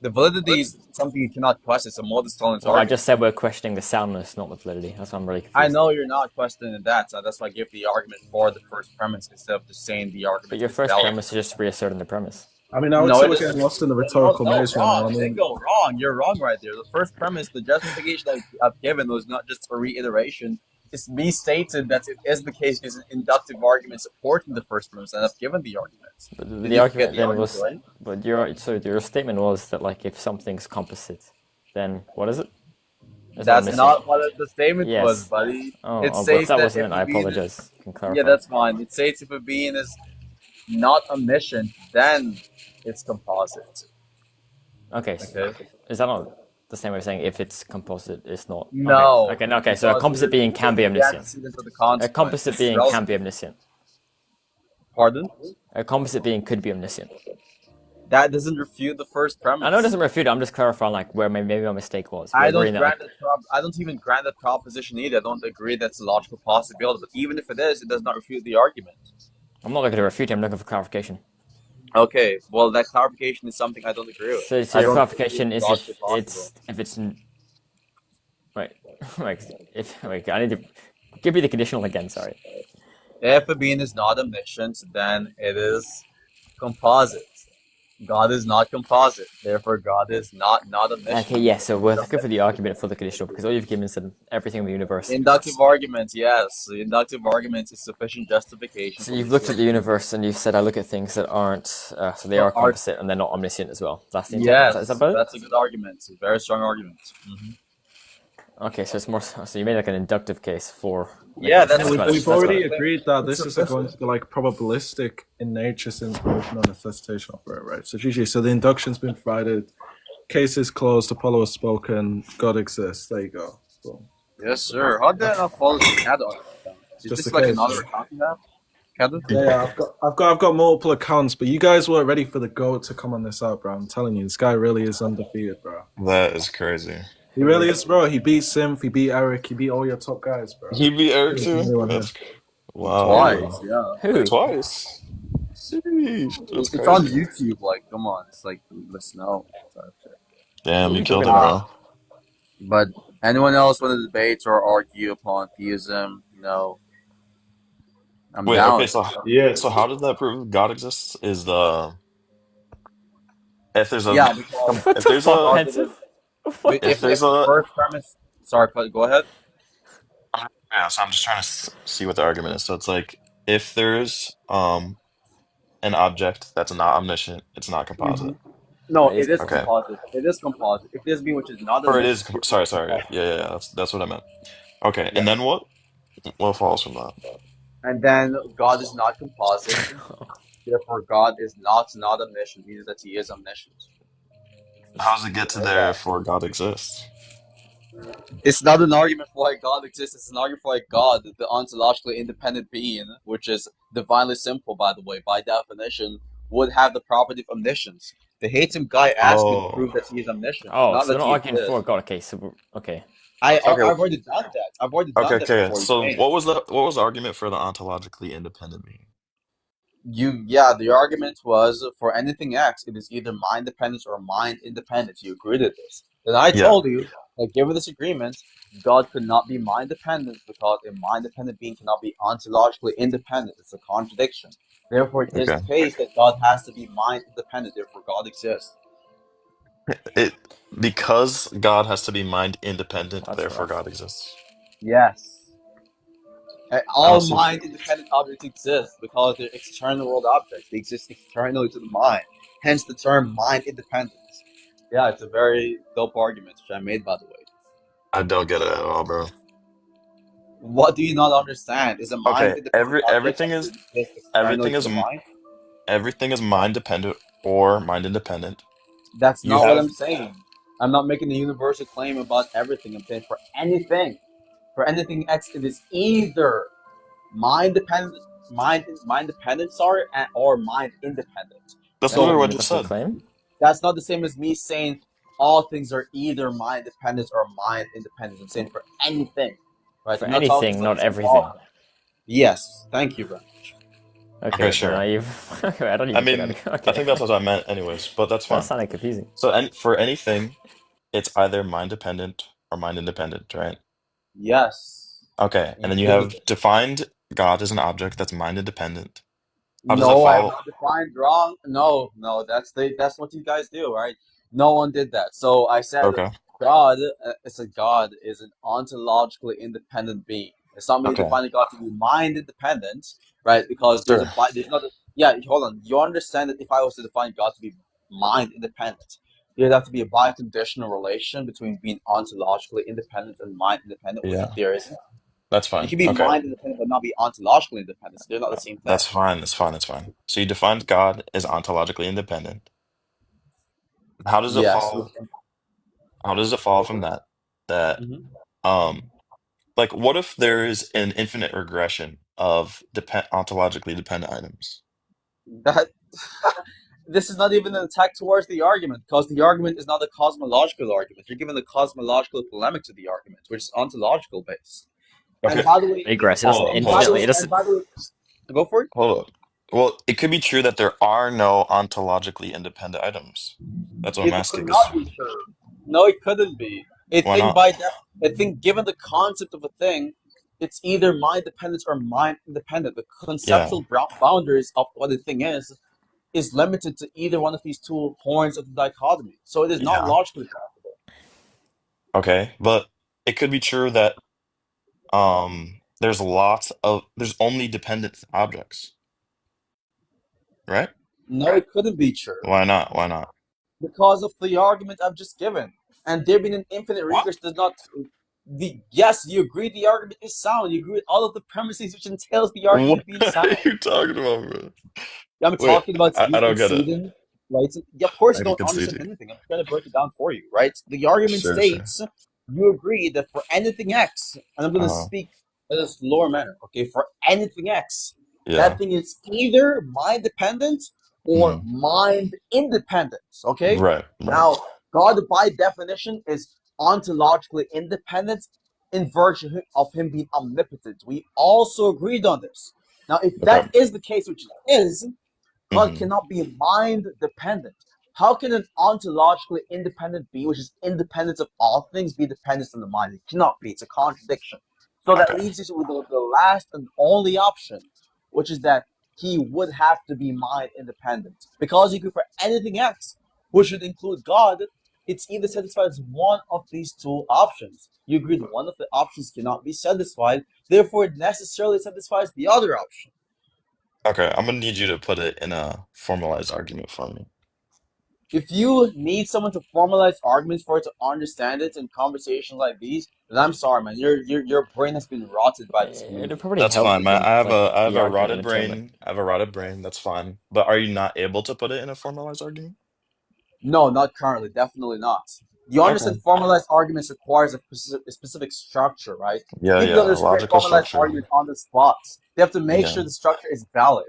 The validity is something you cannot question. It's a modus tollens Well, I argument. just said we're questioning the soundness, not the validity. That's why I'm really confused. I know you're not questioning that, so that's why I give the argument for the first premise instead of just saying the argument. But your is first valid. premise is just reasserting the premise. I mean, I would No, say it we're isn't. getting lost in the rhetorical maze right now. I Wrong. mean, Bingo, wrong. You're wrong right there. The first premise, the justification that I've given was not just a reiteration. It's me stated that it is the case is an inductive argument supporting the first premise, and I've given the arguments. But Did the you argument get the then argument was, right? but your statement was that like if something's composite, then what is it? Is that That's missing? not what the statement Yes. was, buddy. Oh, It but says if that that wasn't if it, I a being is, apologize. You can clarify. yeah, that's fine. It says if a being is not omniscient, then it's composite. Okay. Okay. Is that not? the same way of saying if it's composite, it's not. No. Okay. So a composite being can be The omniscient. antecedent of the A consequence. composite It's being relevant. can be omniscient. Pardon? A composite being could be omniscient. That doesn't refute the first premise. I know it doesn't refute it. I'm just clarifying like where maybe my mistake was. I don't even grant that proposition either. I don't agree that's a logical possibility. But even if it is, it does not refute the argument. I'm not looking to refute it. I'm looking for clarification. Okay, well, that clarification is something I don't agree with. So your clarification is if it's wait, I need to give me the conditional again. Sorry. If a being is not omniscient, then it is composite. God is not composite. Therefore, God is not omniscient. Okay, yeah. So we're looking for the argument for the conditional because all you've given is everything in the universe. Inductive argument, yes. Inductive argument is sufficient justification. So you've looked at the universe and you've said I look at things that aren't, so they are composite and they're not omniscient as well. That's the intent. Yes, is that about it? That's a good argument. It's a very strong argument. Okay, so it's more. So you made like an inductive case for. Yeah, we've already agreed that this is going to be like probabilistic in nature since proportional necessitation operator, right? So GG. So the induction's been provided, case is closed, Apollo has spoken, God exists. There you go. Boom. Yes, sir. How did I not follow the CAD argument? Is this like another account you have? Yeah, I've got multiple accounts, but you guys weren't ready for the GOAT to come on this out, bro. I'm telling you, this guy really is undefeated, bro. That is crazy. He really is, bro. He beat Symph, he beat Eric, he beat all your top guys, bro. He beat Eric too? Wow. Twice, yeah. Who? Twice? Sheesh, it's on YouTube, like, come on. It's like, let's know. Damn, you killed him, bro. But anyone else want to debate or argue upon theism? No. I'm down. Okay, so how did that prove God exists? Is the if there's a if there's a first premise. Sorry, go ahead. Yeah, so I'm just trying to see what the argument is. So it's like if there's an object that's not omniscient, it's not composite. No, it is composite. It is composite. If there's being which is not omniscient, or it is. Sorry. Yeah. That's what I meant. Okay, and then what? What follows from that? And then God is not composite. Therefore, God is not omniscient, meaning that He is omniscient. How does it get to there for God exists? It's not an argument for why God exists. It's an argument for why God, the ontologically independent being, which is divinely simple, by the way, by definition, would have the property of omniscience. The Hatem guy asked me to prove that he is omniscient. Oh, so they're not arguing for God. Okay, so okay. I've already done that. I've already done that. Okay. So what was the argument for the ontologically independent being? The argument was for anything X, it is either mind dependent or mind independent. You agreed to this. Then I told you that given this agreement, God could not be mind dependent because a mind dependent being cannot be ontologically independent. It's a contradiction. Therefore, it is the case that God has to be mind independent. Therefore, God exists. Because God has to be mind independent, therefore God exists. Yes. All mind independent objects exist because they're external world objects. They exist externally to the mind. Hence the term mind independence. Yeah, it's a very dope argument, which I made, by the way. I don't get it at all, bro. What do you not understand? Is a mind independent everything is mind dependent or mind independent. That's not what I'm saying. I'm not making a universal claim about everything. I'm saying for anything X, it is either mind dependent, or mind independent. That's not what I just said. That's not the same as me saying all things are either mind dependent or mind independent. I'm saying for anything, right? For anything, not everything. Yes, thank you very much. Okay, sure. I don't even. I think that's what I meant, anyways. But that's fine. That sounded confusing. So, for anything, it's either mind dependent or mind independent, right? Yes. Okay, and then you have defined God as an object that's mind independent. I have not defined wrong. No, that's what you guys do, right? No one did that. So I said God is an ontologically independent being. It's not me defining God to be mind independent, right? Because there's not hold on. You understand that if I was to define God to be mind independent, there'd have to be a biconditional relation between being ontologically independent and mind independent, which there isn't. That's fine. You can be mind independent but not be ontologically independent. So they're not the same thing. That's fine. So you defined God as ontologically independent. How does it follow? how does it follow from that that Mhm. um like what if there is an infinite regression of ontologically dependent items? That this is not even an attack towards the argument, because the argument is not a cosmological argument. You're giving the cosmological polemic to the argument, which is ontological based. And Okay, by the way, Regress. It doesn't hold up, hold up, infinitely. It doesn't. and by the way, go for it. hold up. Well, it could be true that there are no ontologically independent items. That's what I'm It asking. could not Because be true. No, it couldn't be. A why thing not? by a thing given the concept of a thing, it's either mind dependent or mind independent. The Yeah, conceptual boundaries of what a thing is limited to either one of these two horns of the dichotomy. So it is not yeah. logically possible. Okay, but it could be true that there's only dependent objects, right? No, it couldn't be true Why not? Why not? because of the argument I've just given. And there being an infinite What? regress does not. The yes, you agree the argument is sound. You agree with all of the premises which entails the What argument being are sound. you talking about, bro? I'm Wait, talking about I you don't get it. conceding, right? So, yeah, of course, I you can don't concede understand it. anything. I'm trying to break it down for you, right? The argument Sure, sure. states you agree that for anything x, and I'm going to Uh-huh. speak in a slower manner, okay? For anything x, that Yeah. thing is either mind dependent or Hmm. mind independent, okay? Right, right. Now, God, by definition, is ontologically independent in virtue of him being omnipotent. We also agreed on this. Now, if Okay. that is the case, which it is, God Hmm. cannot be mind dependent. How can an ontologically independent being, which is independent of all things, be dependent on the mind? It cannot be. It's a contradiction. So that Okay. leaves us with the last and only option, which is that he would have to be mind independent. Because he could for anything else, which would include God, it's either satisfies one of these two options. You agreed one of the options cannot be satisfied, therefore it necessarily satisfies the other option. Okay, I'm gonna need you to put it in a formalized argument for me. If you need someone to formalize arguments for it to understand it in conversations like these, then I'm sorry, man. Your brain has been rotted by this It'd community. probably That's help fine, if man. you like I have the a argument rotted in a term like. brain. I have a rotted brain. That's fine. But are you not able to put it in a formalized argument? No, not currently. Definitely not. You Okay. understand formalized arguments requires a specific structure, right? Yeah, People don't yeah. just create Logical formalized structure. arguments on the spot. They have to make Yeah. sure the structure is valid.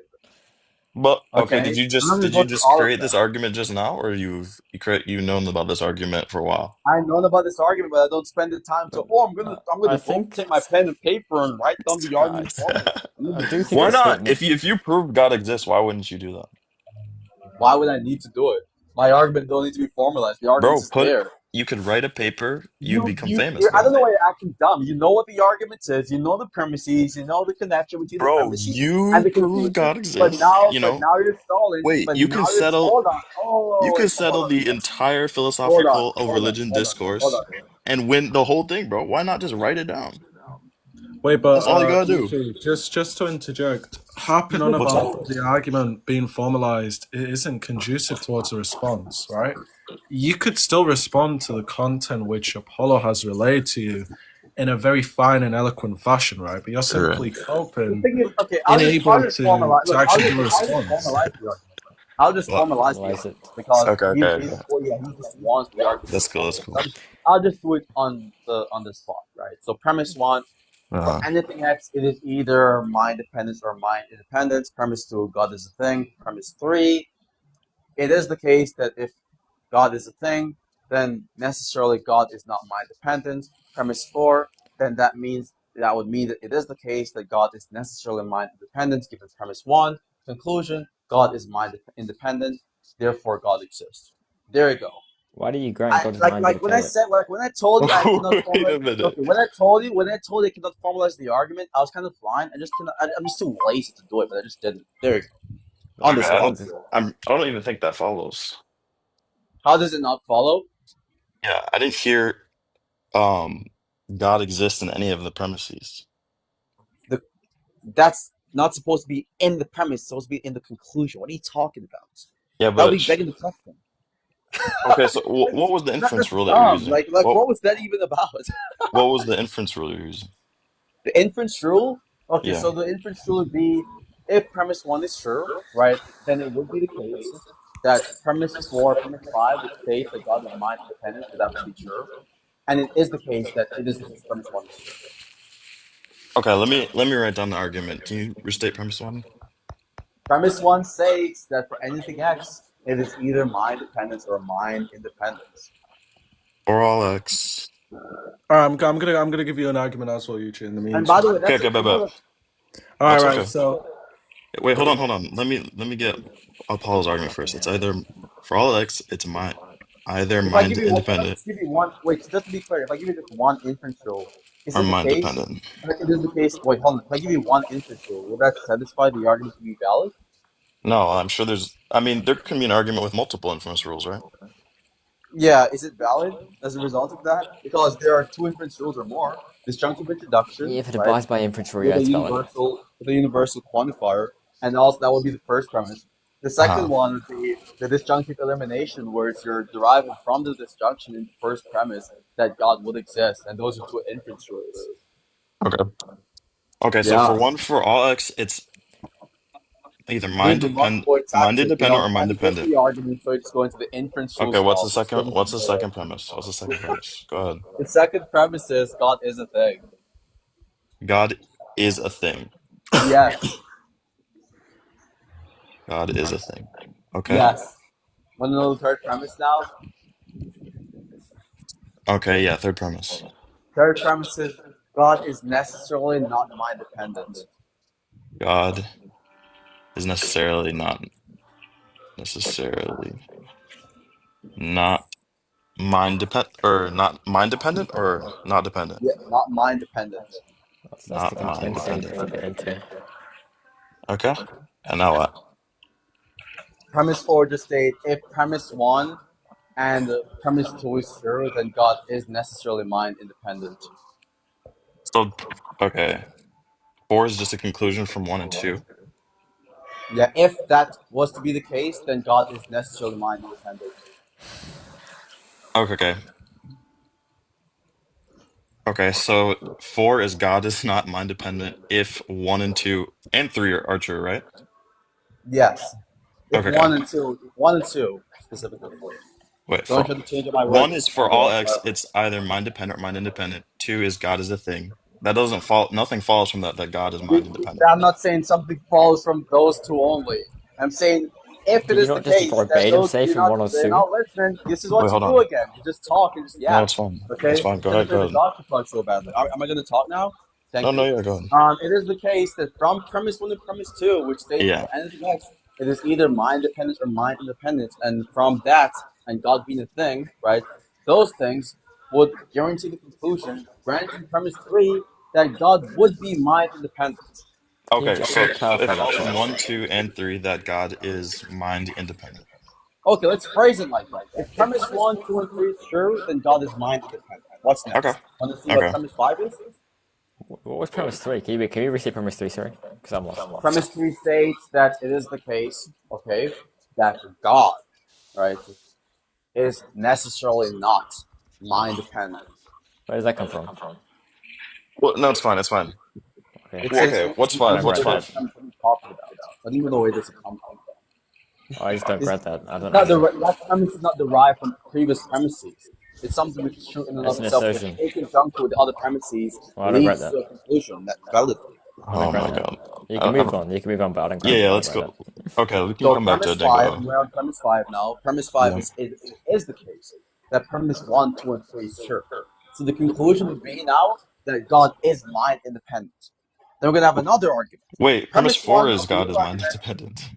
But okay, Okay? I'm not going to go did you through just all of create this that. argument just now, or you've known about this argument for a while? I know about this argument, but I don't spend the time to. Oh, I'm I gonna go think take my pen and paper and write down the argument formally. I do think Why the not? statement. If you prove God exists, why wouldn't you do that? Why would I need to do it? My argument don't need to be formalized. The argument's Bro, just there. you could write a paper, you become famous, I don't bro. know why you're acting dumb. You know what the argument says. You know the premises. You know the connection between the Bro, premises and you the prove conclusion. God exists, But now you're stalling. wait, But now you're hold on. you Oh can wait, hold settle on. the entire Hold on. philosophical of Hold on. religion Hold on. Hold discourse on. and win the whole thing, bro. Why not just write it down? Wait, but That's all you gotta do. Yuji, just to interject, harping on What's up? about the argument being formalized, it isn't conducive towards a response, right? You could still respond to the content which Apollo has relayed to you in a very fine and eloquent fashion, right? But you're Right. simply The coping, thing is, okay, unable I'll just formalize. to Look, actually give a I'll just response. formalize the argument. I'll just What? formalize the Formalize it. argument because Okay, okay, okay. he just wants the argument to That's be cool, that's formalized. cool. I'll just do it on the spot, right? So premise one, for Uh-huh. anything X, it is either mind dependence or mind independence. Premise two, God is a thing. Premise three, it is the case that if God is a thing, then necessarily God is not mind dependent. Premise four, then that would mean that it is the case that God is necessarily mind independent, given premise one. Conclusion, God is mind independent, therefore God exists. There you go. Why do you grant God is mind Like independent? when I told you I cannot Wait formalize. a minute. Okay, when I told you I cannot formalize the argument, I was kind of fine. I just cannot. I'm just too lazy to do it, but I just didn't. There you go. On the Okay, spot. I don't even think that follows. How does it not follow? Yeah, I didn't hear um God exists in any of the premises. The That's not supposed to be in the premise. It's supposed to be in the conclusion. What are you talking about? Yeah, That would but be begging the question. okay, so what was the Not inference just rule that you're dumb. using? What was that even about? What was the inference rule you're using? The inference rule. Okay, Yeah. so the inference rule would be if premise one is true, right? Then it would be the case that premise 4, premise 5, which states that God is mind independent, would have to be true. And it is the case that it is the case premise 1 is true. Okay, let me write down the argument. Can you restate premise one? Premise 1 states that for anything X, it is either mind dependence or mind independence. For all X. All right, I'm gonna give you an argument as well, Yuji. In the meantime. And by the way, Okay, that's okay, bet. All right, That's right. okay. So Wait, hold on. Let me get Apollo's argument first. It's either for all X, it's either if I give mind you one, if I independent just give you one, wait, just to be clear, if I give you just one inference rule, is or it the mind case? dependent. It is the case. Wait, hold on. If I give you one inference rule, will that satisfy the argument to be valid? No, I'm sure I mean, there can be an argument with multiple inference rules, right? Yeah, is it valid as a result of that? Because there are two inference rules or more. Disjunctive introduction, If it right? abides by inference rule, yeah, it's valid. With a universal quantifier, and also that would be the first premise. The second one would be the disjunctive elimination, where it's you're deriving from the disjunction in the first premise that God would exist, and those are two inference rules. Okay. Okay, so Yeah. for all X, it's either We need to run more mind tactic. We independent don't or mind want to go through dependent. the argument, so just go into the inference rule Okay, stuff. Let's go into what's the the second premise? What's the second premise? Go ahead. The second premise is God is a thing. God is a thing. Yes. God is a thing. Okay. Yes. Want to know the third premise now? Okay, yeah, third premise. Third premise is God is necessarily not mind dependent. God is necessarily not not mind dependent or not dependent. Yeah, not mind dependent. That's the Not mind contention dependent. we get into. Okay. And now what? Premise 4 just state if premise 1 and premise 2 is true, then God is necessarily mind independent. So okay. 4 is just a conclusion from 1 and 2. Yeah, if that was to be the case, then God is necessarily mind independent. Okay. Okay, so 4 is God is not mind dependent if 1 and 2 and 3 are true, right? Yes. If Okay. 1 and 2 specifically. Wait, Don't for try to change up my words. 1 is for all X, it's either mind dependent or mind independent. 2 is God is a thing. That doesn't fall, nothing follows from that God is mind independent. I'm not saying something follows from those two only. I'm saying if it Did you is the not just case that verbatim those say from 1 or they're 2? not listening, this is Wait, what you hold do on. again. You just talk and just No, yap. it's fine. It's Okay? fine. Go Instead of ahead, go trying to ahead. dodge the punch so badly. Am I going to talk now? No, Thank no, you. yeah, go ahead. It is the case that from premise 1 to premise 2, which states that Yeah. for anything else, it is either mind dependent or mind independent, and from that, and God being a thing, right? Those things would guarantee the conclusion, granting premise 3, that God would be mind independent. Can you Okay, just clarify if that it's for us? 1, 2, and 3 that God is mind independent. Okay, let's phrase it like that. If premise 1, 2, and 3 is true, then God is mind independent. What's Okay. next? Want to see what Okay. premise 5 is? What was premise 3? Can you restate premise 3, sorry? Because I'm lost. Premise 3 states that it is the case, okay, that God, right, is necessarily not mind dependent. Where does that come from? Well, no, it's fine. It's fine. Okay. It Well, says okay, what's I 5? don't What's grant what that. 5? I'm talking about. I don't even know where this is coming from. I just don't This, grant that. I don't not know. that premise is not derived from previous premises. It's something which is true in and That's of an itself, which assertion. in conjunction with the other premises Well, I don't grant leads that. to a conclusion that validly. I don't Oh grant my that. God. You I, can I move don't, on. You can move on, but yeah, yeah, I don't let's grant go. that. Okay, we can So come back to premise 5, Dingo. we're on premise 5 now. Premise 5 Yeah. is it is the case that premise 1, 2, and 3 is true. So the conclusion would be now that God is mind independent. Then we're gonna have another argument. Wait, premise Premise 4 1 is of the God new is mind argument. independent.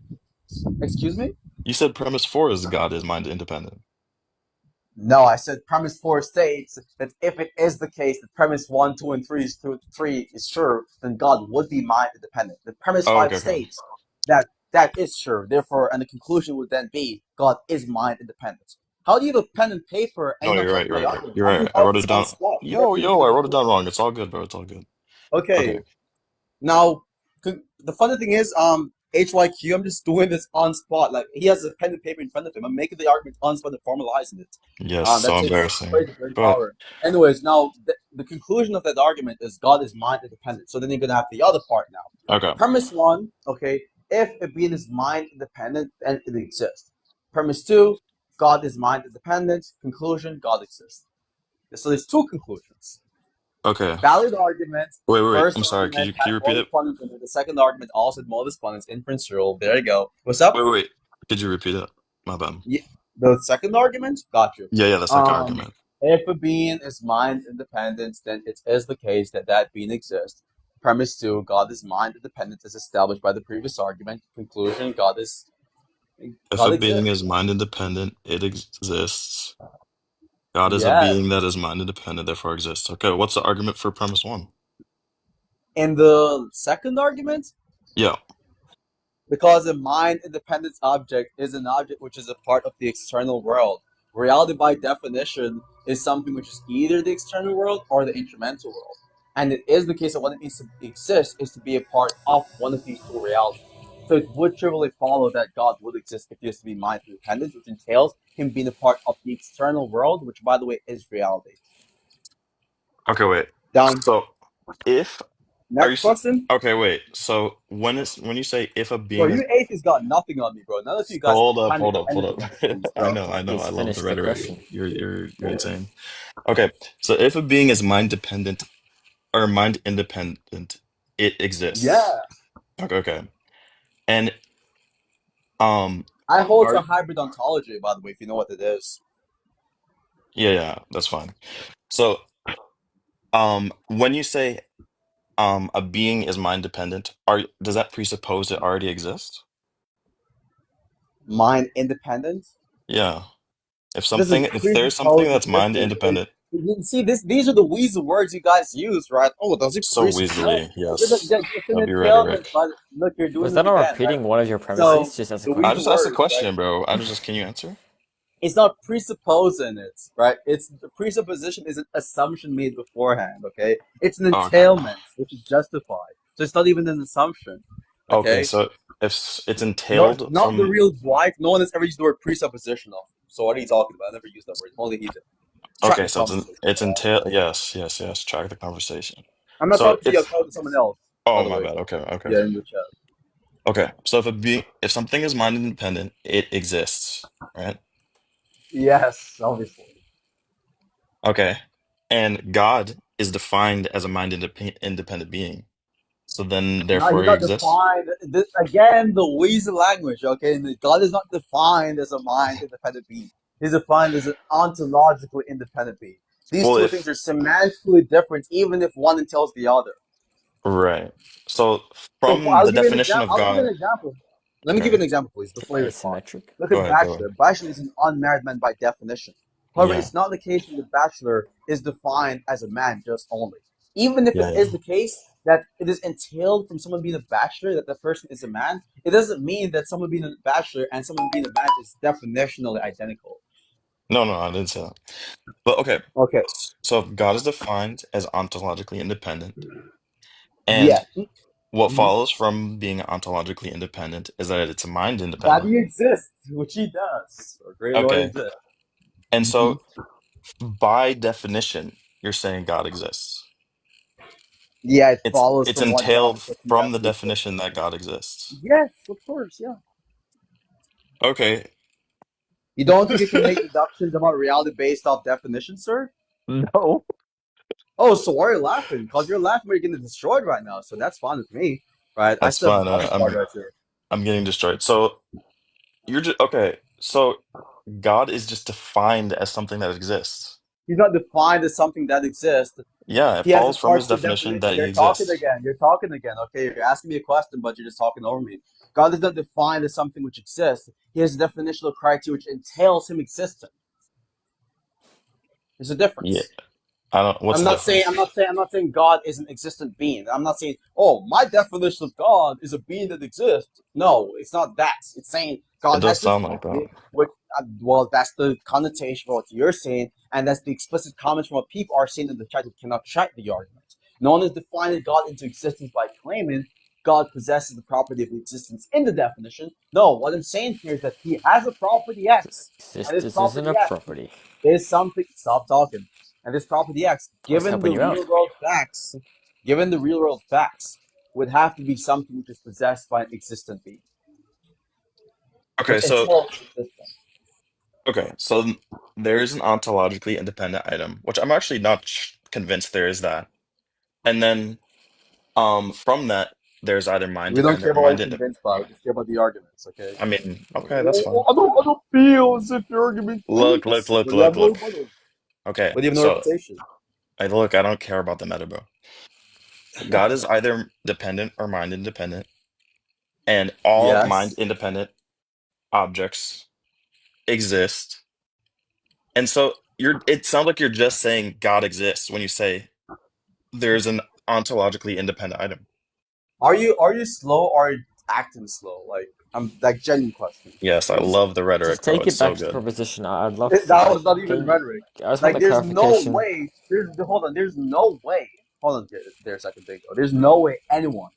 Excuse me? You said premise 4 is God is mind independent. No, I said premise 4 states that if it is the case that premise 1, 2, and 3 is true, then God would be mind independent. The premise Oh, 5 okay, okay. states that that is true. Therefore, and the conclusion would then be God is mind independent. How do you have a pen and paper and No, not you're write right, you're my right. argument? You're I'm right. doing I all wrote this it on down. spot. You never Yo, even I wrote it down wrong. It's all good, bro. It's all good. Okay. Okay. Now, the funny thing is, HYQ, I'm just doing this on spot. Like he has a pen and paper in front of him. I'm making the argument on spot and formalizing it. Yes, so That's it. embarrassing. Crazy brain But power. Anyways, now the conclusion of that argument is God is mind independent. So then you're gonna have the other part now. okay. Premise 1, okay, if a being is mind independent, then it exists. Premise 2, God is mind independent. Conclusion, God exists. So there's two conclusions. Okay. Valid argument. Wait. First I'm sorry. Could argument you had repeat modus it? ponens in it. The second argument also had modus ponens, inference rule. There you go. What's up? Wait. Could you repeat it? My bad. Yeah, the second argument? Got you. Yeah, the second argument. If a being is mind independent, then it is the case that that being exists. Premise 2, God is mind independent as established by the previous argument. Conclusion, God If a being exists. is mind independent, it exists. God is a Yes. being that is mind independent, therefore exists. Okay, what's the argument for premise 1? In the second argument, Yeah. because a mind independent object is an object which is a part of the external world. Reality, by definition, is something which is either the external world or the incremental world. And it is the case that what it needs to exist is to be a part of one of these two realities. So it would trivially follow that God would exist if he is to be mind independent, which entails him being a part of the external world, which, by the way, is reality. Okay, wait. Done. So, if are you Next question. okay? Wait. So when you say if a Bro, being is you atheists got nothing on me, bro. None of you guys hold up, kind of hold up, hold anything up. on things, I bro. know, I Please love the finish the rhetoric. question. You're insane. Okay, so if a being is mind dependent or mind independent, it exists. Yeah. Okay. And um, I hold are to a hybrid ontology, by the way, if you know what it is. yeah, that's fine. So when you say a being is mind dependent, does that presuppose it already exists? Mind independent Yeah. doesn't If there's something presuppose that's mind existence. independent, You see, these are the weasel words you guys use, right? Oh, does it so presuppose? weaselly, yes. It's an That'd be entailment, rhetoric. but look, you're Was doing that it not again, right? repeating one of your So premises? Just as a the I weasel just question. asked a words, right? question, bro. Can you answer? It's not presupposing it, right? It's the presupposition is an assumption made beforehand, okay? It's an Oh, okay. entailment, which is justified. So it's not even an assumption, Okay, okay? so if it's entailed Not the from real Dwight. No one has ever used the word presupposition of. So what are you talking about? I never used that word. Only he did. Track okay, the so conversation. it's entail yes. Track the conversation. I'm not So talking to you. I'm it's talking to someone else. By oh the my way, bad. Okay. yeah, in the chat. Okay. So if something is mind independent, it exists, right? Yes, obviously. Okay. And God is defined as a independent being. So then No, therefore he's he not exists? defined. Again, the weasel language. Okay, and God is not defined as a mind independent being. He's defined as an ontologically independent being. These Well, two things if are semantically different, even if one entails the other. right. So So from I'll the give you an definition example. of God, Let me give you okay, an example, please, before you respond. Asymmetric? Look go at ahead, bachelor. Bachelor is an unmarried man by definition. However, Yeah. it's not the case that the bachelor is defined as a man just only. Even if it is Yeah. the case that it is entailed from someone being a bachelor that the person is a man, it doesn't mean that someone being a bachelor and someone being a man is definitionally identical. No, I didn't say that. But okay. Okay. So if God is defined as ontologically independent, Yeah. and what Mhm. follows from being ontologically independent is that it's a mind That independent. he exists, which he does. Or great Lord Okay. exists. And hmm so by definition, you're saying God exists. Yeah, it It's follows it's from what God entailed exists, he from has the to exist. definition that God exists. Yes, of course, yeah. Okay. You don't think you can make deductions about reality based off definition, sir? No. Oh, so why are you laughing? Because you're laughing but you're getting destroyed right now, so that's fine with me. Right? I That's still have fine. the funny part right here. I'm getting destroyed. So you're just okay. So God is just defined as something that exists. He's not defined as something that exists. Yeah, it He has a follows from his partial definition definition. that he You're talking exists. again. You're talking again. Okay, you're asking me a question, but you're just talking over me. God is not defined as something which exists. He has a definitional criteria which entails him existing. There's a Yeah. difference. I don't what's the difference? I'm not saying God is an existent being. I'm not saying, oh, my definition of God is a being that exists. No, it's not that. It's saying It God does has this sound like that. property, which, well, that's the connotation of what you're saying, and that's the explicit comments from what people are saying in the chat who cannot cite the argument. No one is defining God into existence by claiming God possesses the property of existence in the definition. No, what I'm saying here is that he has a property X, and this Existence isn't property a X property. is something. Stop talking. And this property X, I was helping you out. given the real world facts, would have to be something which is possessed by an existent being, Okay, which so entails existence. Okay, so there is an ontologically independent item, which I'm actually not convinced there is that. And then from that, there's either mind We don't care dependent or about what mind you're independent. convinced by. We just care about the arguments. Okay. I mean, okay, that's fine. Oh, I don't feel as if your argument Look, look, fits. look, What do you have look, no look. rebuttal? Okay, What do you have no so refutation? I don't care about the meta, bro. God is either dependent or mind independent, and all mind Yes. independent objects exist. And so it sounds like you're just saying God exists when you say there's an ontologically independent item. Are you slow or are you acting slow? Like I'm like genuine question. Yes, I Wait, love the rhetoric, just bro. take It's it back so to the good. proposition. I'd love to. That was not even Can rhetoric. I just want Like a there's no clarification? way. Hold on. There's no way. Hold on there a second, Bingo. There's no way anyone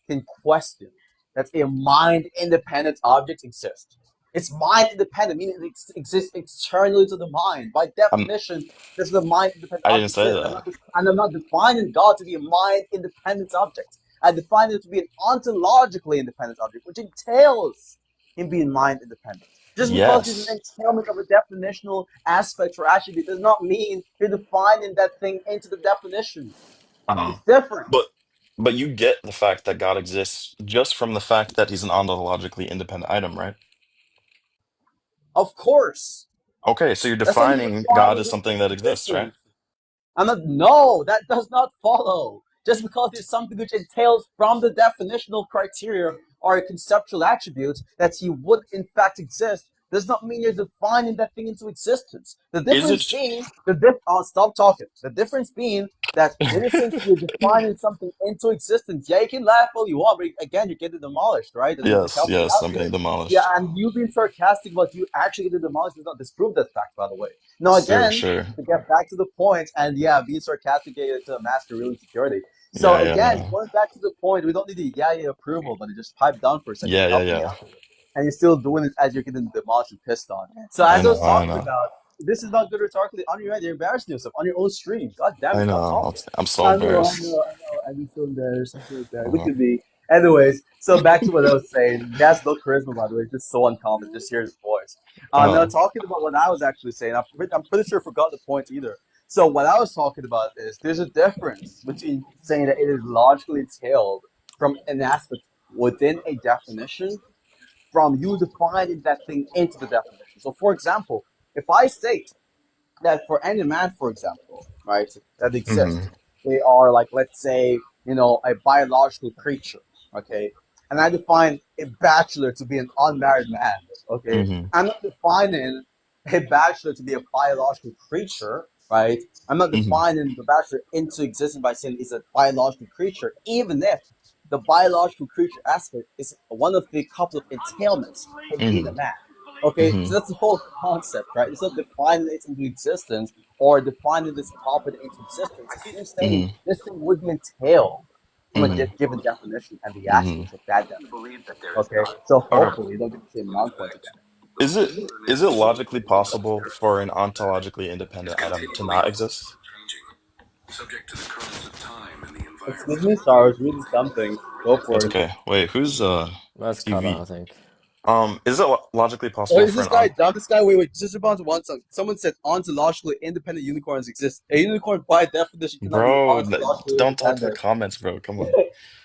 can question that a mind independent object exists. It's mind independent, meaning it exists externally to the mind. By I'm definition, does the mind independent I didn't object say exist? that. And I'm not defining God to be a mind independent object. I define it to be an ontologically independent object, which entails him being mind independent. Just because there's an Yes. entailment of a definitional aspect or attribute does not mean you're defining that thing into the definition. Uh-huh. It's different. But you get the fact that God exists just from the fact that he's an ontologically independent item, right? Of course. Okay, so you're That's how you defining God define as it into something its that exists, right? existence. I'm not, no, that does not follow. Just because it's something which entails from the definitional criteria or a conceptual attribute that he would in fact exist does not mean you're defining that thing into existence. The Is difference it being, stop talking. The difference being that in a sense you're defining something into existence. Yeah, you can laugh all you want, but again, you're getting demolished, right? And just Yes, help me yes, out I'm here. getting Yeah, demolished. and you being sarcastic about you actually getting demolished does not disprove that fact, by the way. Now, Sure, again, sure. to get back to the point, and yeah, being sarcastic to master real security. So Yeah, yeah, again, no. going back to the point, we don't need the yeah approval, but just pipe down for a second Yeah, and yeah, help me yeah. out here. And you're still doing it as you're getting demolished and pissed on. So I as I know, was I talking know. about, this is not good rhetorically on your end. You're embarrassing yourself on your own stream. God damn it, I stop know. talking. I'm so I know, I embarrassed. know, I know. I'm so embarrassed. I'm so embarrassed. Look Uh, at me. Anyways, so back to what I was saying. He has no charisma, by the way. It's just so uncommon. Just hear his voice. Now, uh, talking about what I was actually saying, I'm pretty sure I forgot the point either. So, what I was talking about is there's a difference between saying that it is logically entailed from an aspect within a definition from you defining that thing into the definition. So, for example, if I state that for any man, for example, right, that mm-hmm, exist, they are like, let's say, a biological creature, okay? And I define a bachelor to be an unmarried man, okay? mm-hmm, I'm not defining a bachelor to be a biological creature, right? I'm not mm-hmm, defining the bachelor into existence by saying he's a biological creature, even if the biological creature aspect is one of the couple of entailments in being mm-hmm, a man. Okay, mm-hmm, so that's the whole concept, right? It's not defining it into existence or defining this property into existence. It's you saying mm-hmm, this thing would be entailed from a mm-hmm, given definition and the mm-hmm. aspects of that definition. Okay, so Okay. hopefully you don't get the same non-point again. Is it logically possible for an ontologically independent item to not exist? Excuse me, sorry, I was reading something. Go That's for it. okay. Wait, who's Let's cut out, TV? I think. Is it logically Oh, possible is for this an guy on down? This guy, wait, just respond to one song. Someone said ontologically independent unicorns exist. A unicorn, by definition, cannot be Bro, ontologically don't talk to the independent. comments, bro. Come on.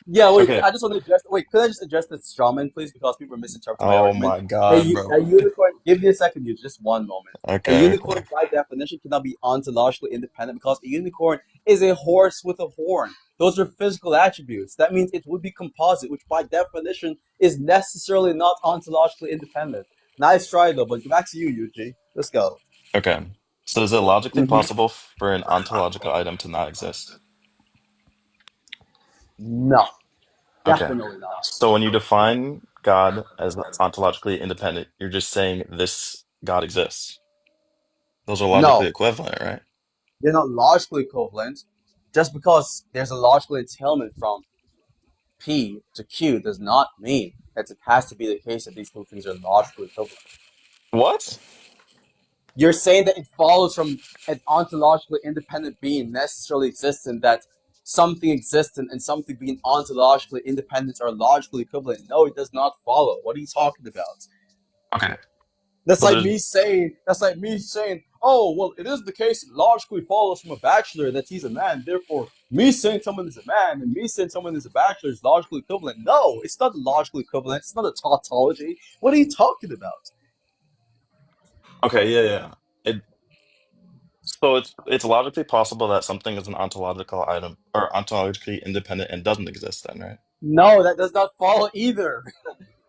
Yeah, wait. Okay. I just want to address. Wait, could I just address the strawman, please? Because people are misinterpreting my Oh argument. my God, A bro. unicorn. Give me a second, you. Just one moment. A Okay, okay. unicorn, by definition, cannot be ontologically independent because a unicorn is a horse with a horn. Those are physical attributes. That means it would be composite, which by definition is necessarily not ontologically independent. Nice try, though. But back to you, Yuji. Let's go. Okay. So is it logically hmm possible for an ontological item to not exist? No, Okay. definitely not. So when you define God as ontologically independent, you're just saying this God exists. Those are logically No, equivalent, right? they're not logically equivalent. Just because there's a logical entailment from P to Q does not mean that it has to be the case that these two things are logically equivalent. What? You're saying that it follows from an ontologically independent being necessarily existent that something existent and something being ontologically independent are logically equivalent. No, it does not follow. What are you talking about? Okay. That's So like there's me saying. That's like me saying. Oh well, it is the case. It logically follows from a bachelor that he's a man. Therefore, me saying someone is a man and me saying someone is a bachelor is logically equivalent. No, it's not logically equivalent. It's not a tautology. What are you talking about? okay, yeah, yeah. It so it's logically possible that something is an ontological item or ontologically independent and doesn't exist then, right? No, that does not follow either.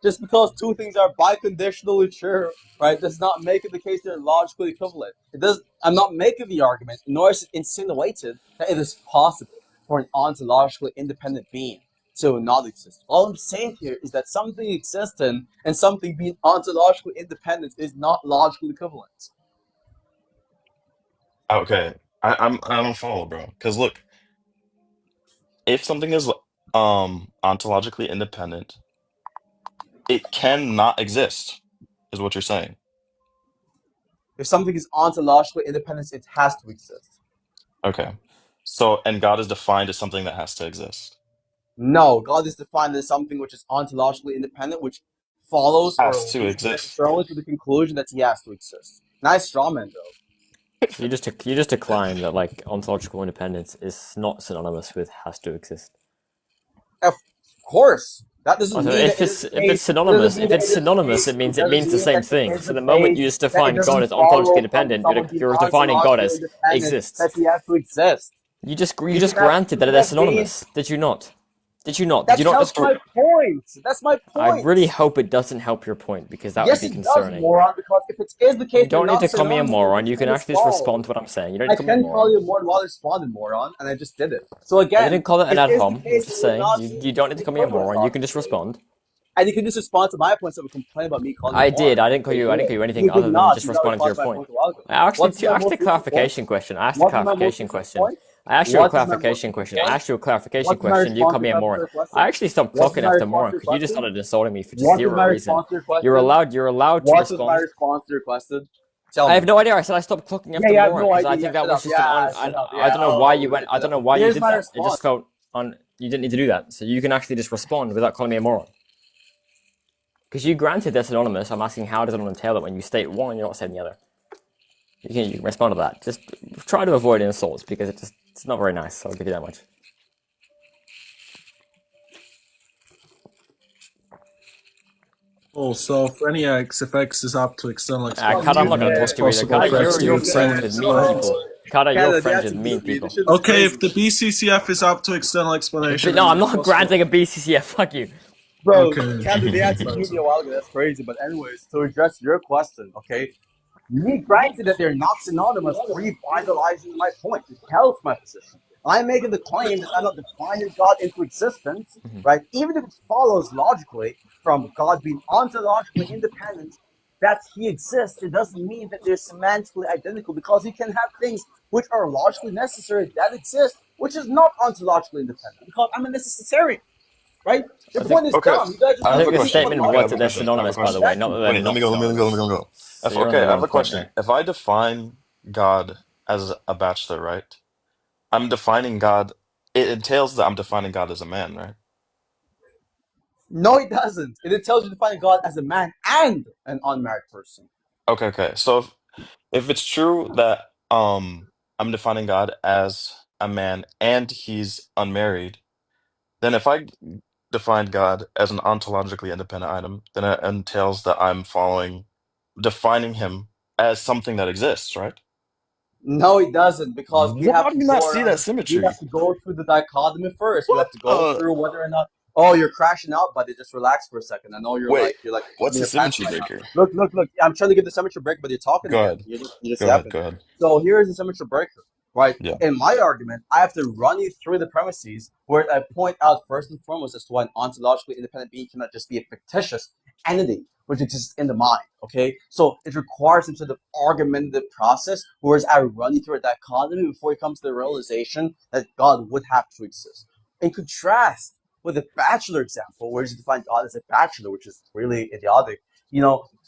Just because two things are biconditionally true, right, does not make it the case they're logically equivalent. It does. I'm not making the argument, nor is it insinuated that it is possible for an ontologically independent being to not exist. All I'm saying here is that something existing and something being ontologically independent is not logically equivalent. Okay. I don't follow, bro. Because look, if something is ontologically independent, it cannot exist, is what you're saying. If something is ontologically independent, it has to exist. Okay. So and God is defined as something that has to exist. No, God is defined as something which is ontologically independent, which follows or Has to leads exist. necessarily to the conclusion that he has to exist. Nice strawman, though. So you just decline that like ontological independence is not synonymous with has to exist. Of course, that Oh, doesn't so mean that it is the if it's case. It doesn't synonymous, mean that it is the case. it It doesn't means the mean same that it thing. is So the the moment you case just that it define God doesn't as ontologically follow from independent, someone being you're defining God ontologically as independent that exists. he has to exist. You You just can have granted you that can they're have beings. synonymous. Did you not? Did you not? Did you That not helps just? my point. That's my I point. really hope it doesn't help your point because that would Yes, be it does, concerning. moron. Because if it is the case, You they're don't need not to call me a synonymous. Then moron. which You can one is actually just false? respond to what I'm saying. You don't need I to call me a can call moron. you a moron while responding, moron, and I just did it. So I again, didn't call it an it ad is the hom. I'm case that just we're saying not you don't need to call me a equivalent moron. You can just logically. respond. And you can just respond to my points of a complaint about me calling you I a moron. did. I didn't call you anything You did other than not. just You did not responding to respond your to my point. point a while ago. I actually What's my asked a most recent point? clarification question. I asked a What is my most clarification recent question. point? I asked you a What is my most clarification recent question. I point? asked you a clarification What's my question. You response called to me your a question? moron. I actually stopped What is clocking my after response moron to your because you just question? started insulting me for just What is my zero reason. response to your question? You're allowed to What is my respond. response to your question? Tell I me. have no idea. I said I stopped clocking Yeah, after you have moron no because I idea. Yeah, think that shut was up. just an Yeah, shut up. I Yeah, don't know why you yeah, went. I shut don't up. know why you Here's did my that. It just response. felt on. You didn't need to do that. So you can actually just respond without calling me a moron. Because you granted they're synonymous. I'm asking how does it entail that when you state one, you're not saying the other. You can respond to that. Just try to avoid insults because it's not very nice. I'll give you that much. Oh, so for any x, if x is up to external Kada, I'm explanation, not going to then talk it's to you either. possible Kada, for x to you're extend friends it, with mean right? people. Kada, you're Canada, they friends had with to mean beat me. people. This shit is Okay, if crazy. the BCCF is up to external explanation, But no, then I'm it's not possible. granting a BCCF. Fuck you. Bro, Okay, Canada, they had to sorry, beat me sorry. a while ago. That's crazy. But anyways, to address your question, okay? Me granted that they're not synonymous, revitalizing my point. It helps my position. I'm making the claim that I'm not defining God into existence, right? Even if it follows logically from God being ontologically independent, that he exists, it doesn't mean that they're semantically identical because you can have things which are logically necessary that exist, which is not ontologically independent because I'm a necessitarian, right? Your I think point is Okay, dumb. You guys just I I have need a think to the see question. what statement Okay, I logic have was a that they're is. question. I have a synonymous, by the question. way, not that they're Wait, not let me synonymous. go. So you're on Okay, the I have wrong a point question. there. If I define God as a bachelor, right? I'm defining God. It entails that I'm defining God as a man, right? No, it doesn't. It tells you to find God as a man and an unmarried person. Okay, okay. So if it's true that I'm defining God as a man and he's unmarried, then if I define God as an ontologically independent item, then it entails that I'm following defining him as something that exists, right? No, it doesn't, because we have Why to do you not go see around. that We have symmetry? to go through the dichotomy first. We What? have to go through whether or not. Oh, you're crashing out, buddy. Just relax for a second. I know Wait, you're like what's in the your pants symmetry right now. breaker? Look. I'm trying to give the symmetry break, but you're talking Go again. ahead. You're just Go ahead. yapping. Go ahead. So here is the symmetry breaker, right? Yeah. In my argument, I have to run you through the premises where I point out first and foremost as to why an ontologically independent being cannot just be a fictitious entity which exists in the mind. Okay, so it requires some sort of argumentative process, whereas I run you through a dichotomy before it comes to the realization that God would have to exist. In contrast with the bachelor example, where you define God as a bachelor, which is really idiotic,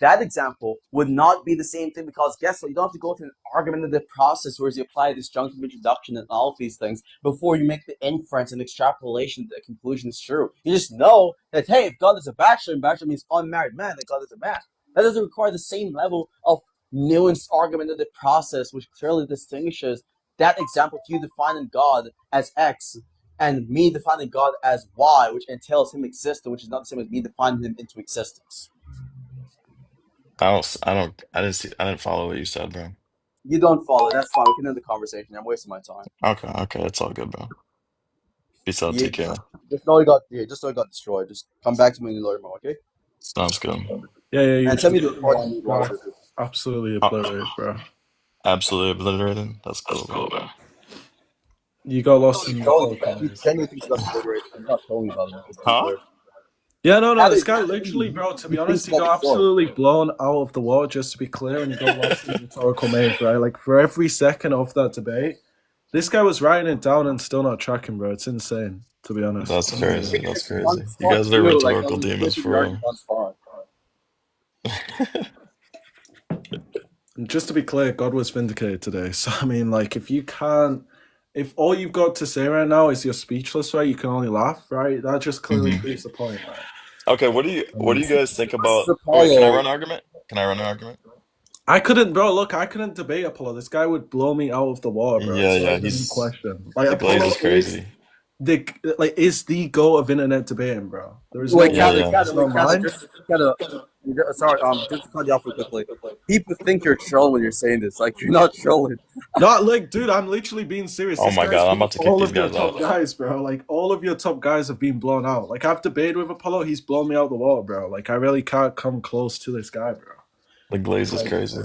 that example would not be the same thing because guess what? You don't have to go through an argumentative process where you apply disjunctive introduction and all of these things before you make the inference and extrapolation that the conclusion is true. You just know that, hey, if God is a bachelor and bachelor means unmarried man, then God is a man. That doesn't require the same level of nuanced argumentative process, which clearly distinguishes that example of you defining God as X and me defining God as Y, which entails him existing, which is not the same as me defining him into existence. I didn't follow what you said, bro. You don't follow. That's fine. We can end the conversation. I'm wasting my time. Okay, it's all good, bro. Peace out, You TK. just know you got destroyed. Just come back to me when you learn more, okay? Sounds good. Yeah, you And send me just the report I need while I got visit. absolutely Oh, obliterated, bro. absolutely obliterated. That's cool, bro. You got lost in the He focus. genuinely thinks he got obliterated. He's not trolling you, by the way. Just to be Huh? clear. Yeah, no, That this is guy literally, bro, to he be thinks honest, he he got got destroyed. absolutely blown out of the water, just to be clear, and he got lost in the rhetorical maze, right? Like, for every second of that debate, this guy was writing it down and still not tracking, bro. It's insane, to be honest. That's crazy. That's On crazy. You spot guys are too, like rhetorical demons flipping the for argument on spot. real. And just to be clear, God was vindicated today. So, I mean, like, if all you've got to say right now is you're speechless, right? You can only laugh, right? That just clearly proves the point, right? Okay, what do you guys think about? Versus Oh, wait, can I run Apollo. an argument? Can I run an argument? I couldn't, bro. Look, I couldn't debate Apollo. This guy would blow me out of the water, bro. Yeah, It's not yeah, even a he's question. Like the glaze Apollo is crazy. is the goat of internet debating, bro. There is no Wait, Yeah, way. yeah. It's not mine. Just sorry, just to cut you off real quickly. People think you're trolling when you're saying this. Like you're not trolling. Not like, dude. I'm literally being serious. Oh This my guy's God, I'm beat about to kick all these of your guys top out. guys, bro. Like all of your top guys have been blown out. Like I've debated with Apollo. He's blown me out the water, bro. Like I really can't come close to this guy, bro. The glaze is crazy.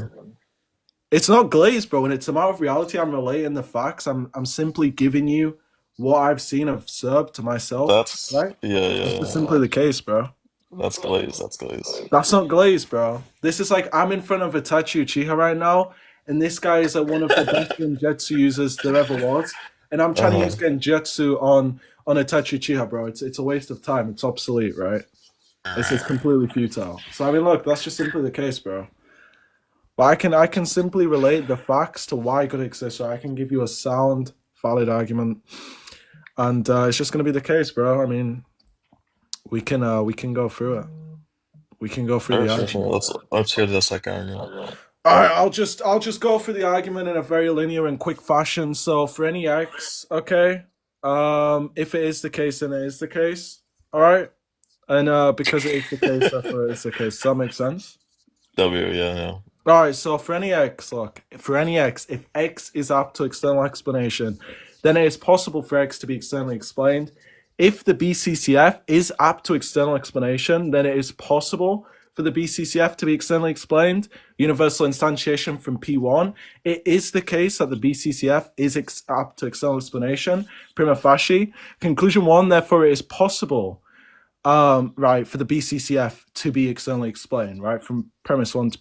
It's not glazed, bro, and it's a matter of reality. I'm relating the facts. I'm simply giving you what I've seen of Serb to myself, right? That's just Yeah. simply the case, bro. That's glaze. That's glaze. That's not glazed, bro. This is like I'm in front of a Itachi Uchiha right now, and this guy is like one of the best Genjutsu users there ever was, and I'm trying to use Genjutsu on a Itachi Uchiha, bro. It's a waste of time. It's obsolete, right? It's completely futile. So I mean, look, that's just simply the case, bro. But I can simply relate the facts to why God exists. So I can give you a sound, valid argument, and it's just going to be the case, bro. I mean, we can go through it. We can go through the argument. Sure. Let's hear the second argument. All right, I'll just go through the argument in a very linear and quick fashion. So for any X, okay, if it is the case, then it is the case. All right, and because it is the case, therefore it's the case. Does that make sense? Yeah. All right, so for any X, look, for any X, if X is apt to external explanation, then it is possible for X to be externally explained. If the BCCF is apt to external explanation, then it is possible for the BCCF to be externally explained. Universal instantiation from P1. It is the case that the BCCF is apt to external explanation, prima facie. Conclusion 1, therefore, it is possible, right, for the BCCF to be externally explained, right, from premise 1 to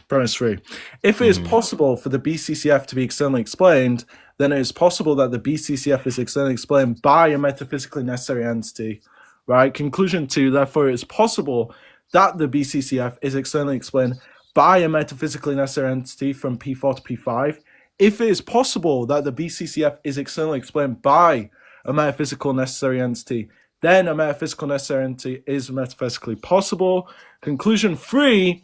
premise 3. If it is possible for the BCCF to be externally explained, then it is possible that the BCCF is externally explained by a metaphysically necessary entity, right? Conclusion 2, therefore, it is possible that the BCCF is externally explained by a metaphysically necessary entity from P4 to P5. If it is possible that the BCCF is externally explained by a metaphysical necessary entity, then a metaphysical necessary entity is metaphysically possible. Conclusion 3,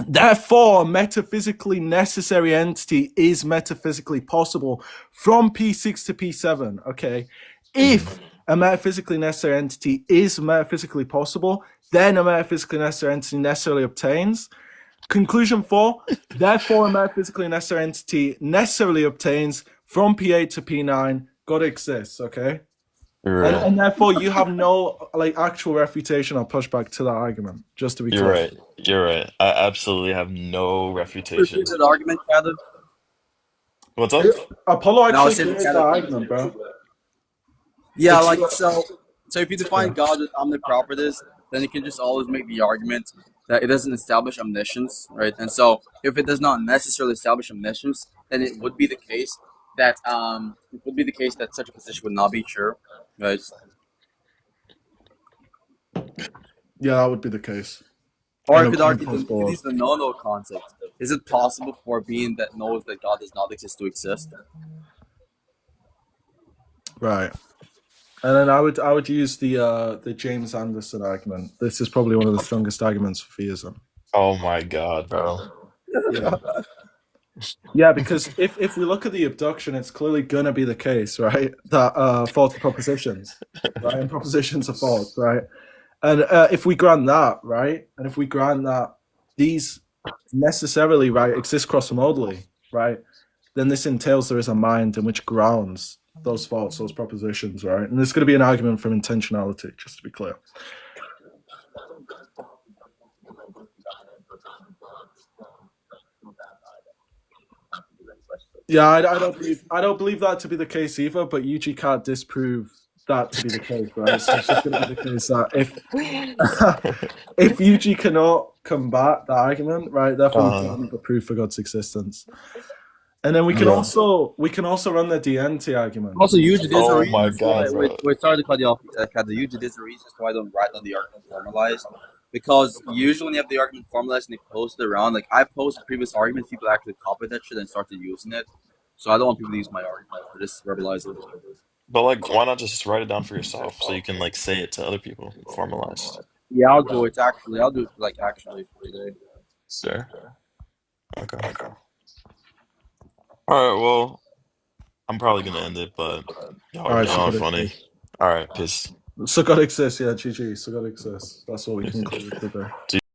therefore, a metaphysically necessary entity is metaphysically possible from P6 to P7, okay? If a metaphysically necessary entity is metaphysically possible, then a metaphysically necessary entity necessarily obtains. Conclusion 4, therefore, a metaphysically necessary entity necessarily obtains from P8 to P9. God exists, okay? Right. And therefore, you have no actual refutation or pushback to that argument. Just to be clear. You're right. I absolutely have no refutation. Repeat the argument, Kader. What's up? Apollo actually created that argument, bro. Yeah, so if you define God as omniproperous, then you can just always make the argument that it doesn't establish omniscience, right? And so if it does not necessarily establish omniscience, then it would be the case that such a position would not be true, right? Yeah, that would be the case. Or if it is the no concept. Is it possible for a being that knows that God does not exist to exist? Right. And then I would use the James Anderson argument. This is probably one of the strongest arguments for theism. Oh my God, bro. Yeah. Yeah, because if we look at the abduction, it's clearly gonna be the case, right? That false propositions, right? And propositions are false, right? And if we grant that, right, and if we grant that these necessarily, right, exist cross-modally, right, then this entails there is a mind in which grounds those faults, those propositions, right? And there's going to be an argument from intentionality, just to be clear. Yeah, I don't believe that to be the case either. But Yuji can't disprove that to be the case, right? So it's just going to be the case that if Yuji cannot combat the argument, right, therefore we've got another proof for God's existence. And then we can also run the DNT argument. Also, usually there's a Oh reason. my God, bro. Wait, sorry to cut you off. Usually there's a reason why I don't write on the argument formalized. Because usually when you have the argument formalized and they post it around, like I posted previous arguments, people actually copied that shit and started using it. So I don't want people to use my argument for just verbalize it. But like, why not just write it down for yourself so you can like say it to other people, formalized? Yeah, I'll do it actually today. Sure. Okay. All right. Well, I'm probably gonna end it, but All right, y'all are funny. All right. Peace. So God exists, yeah, GG. So God exists. That's what we concluded today.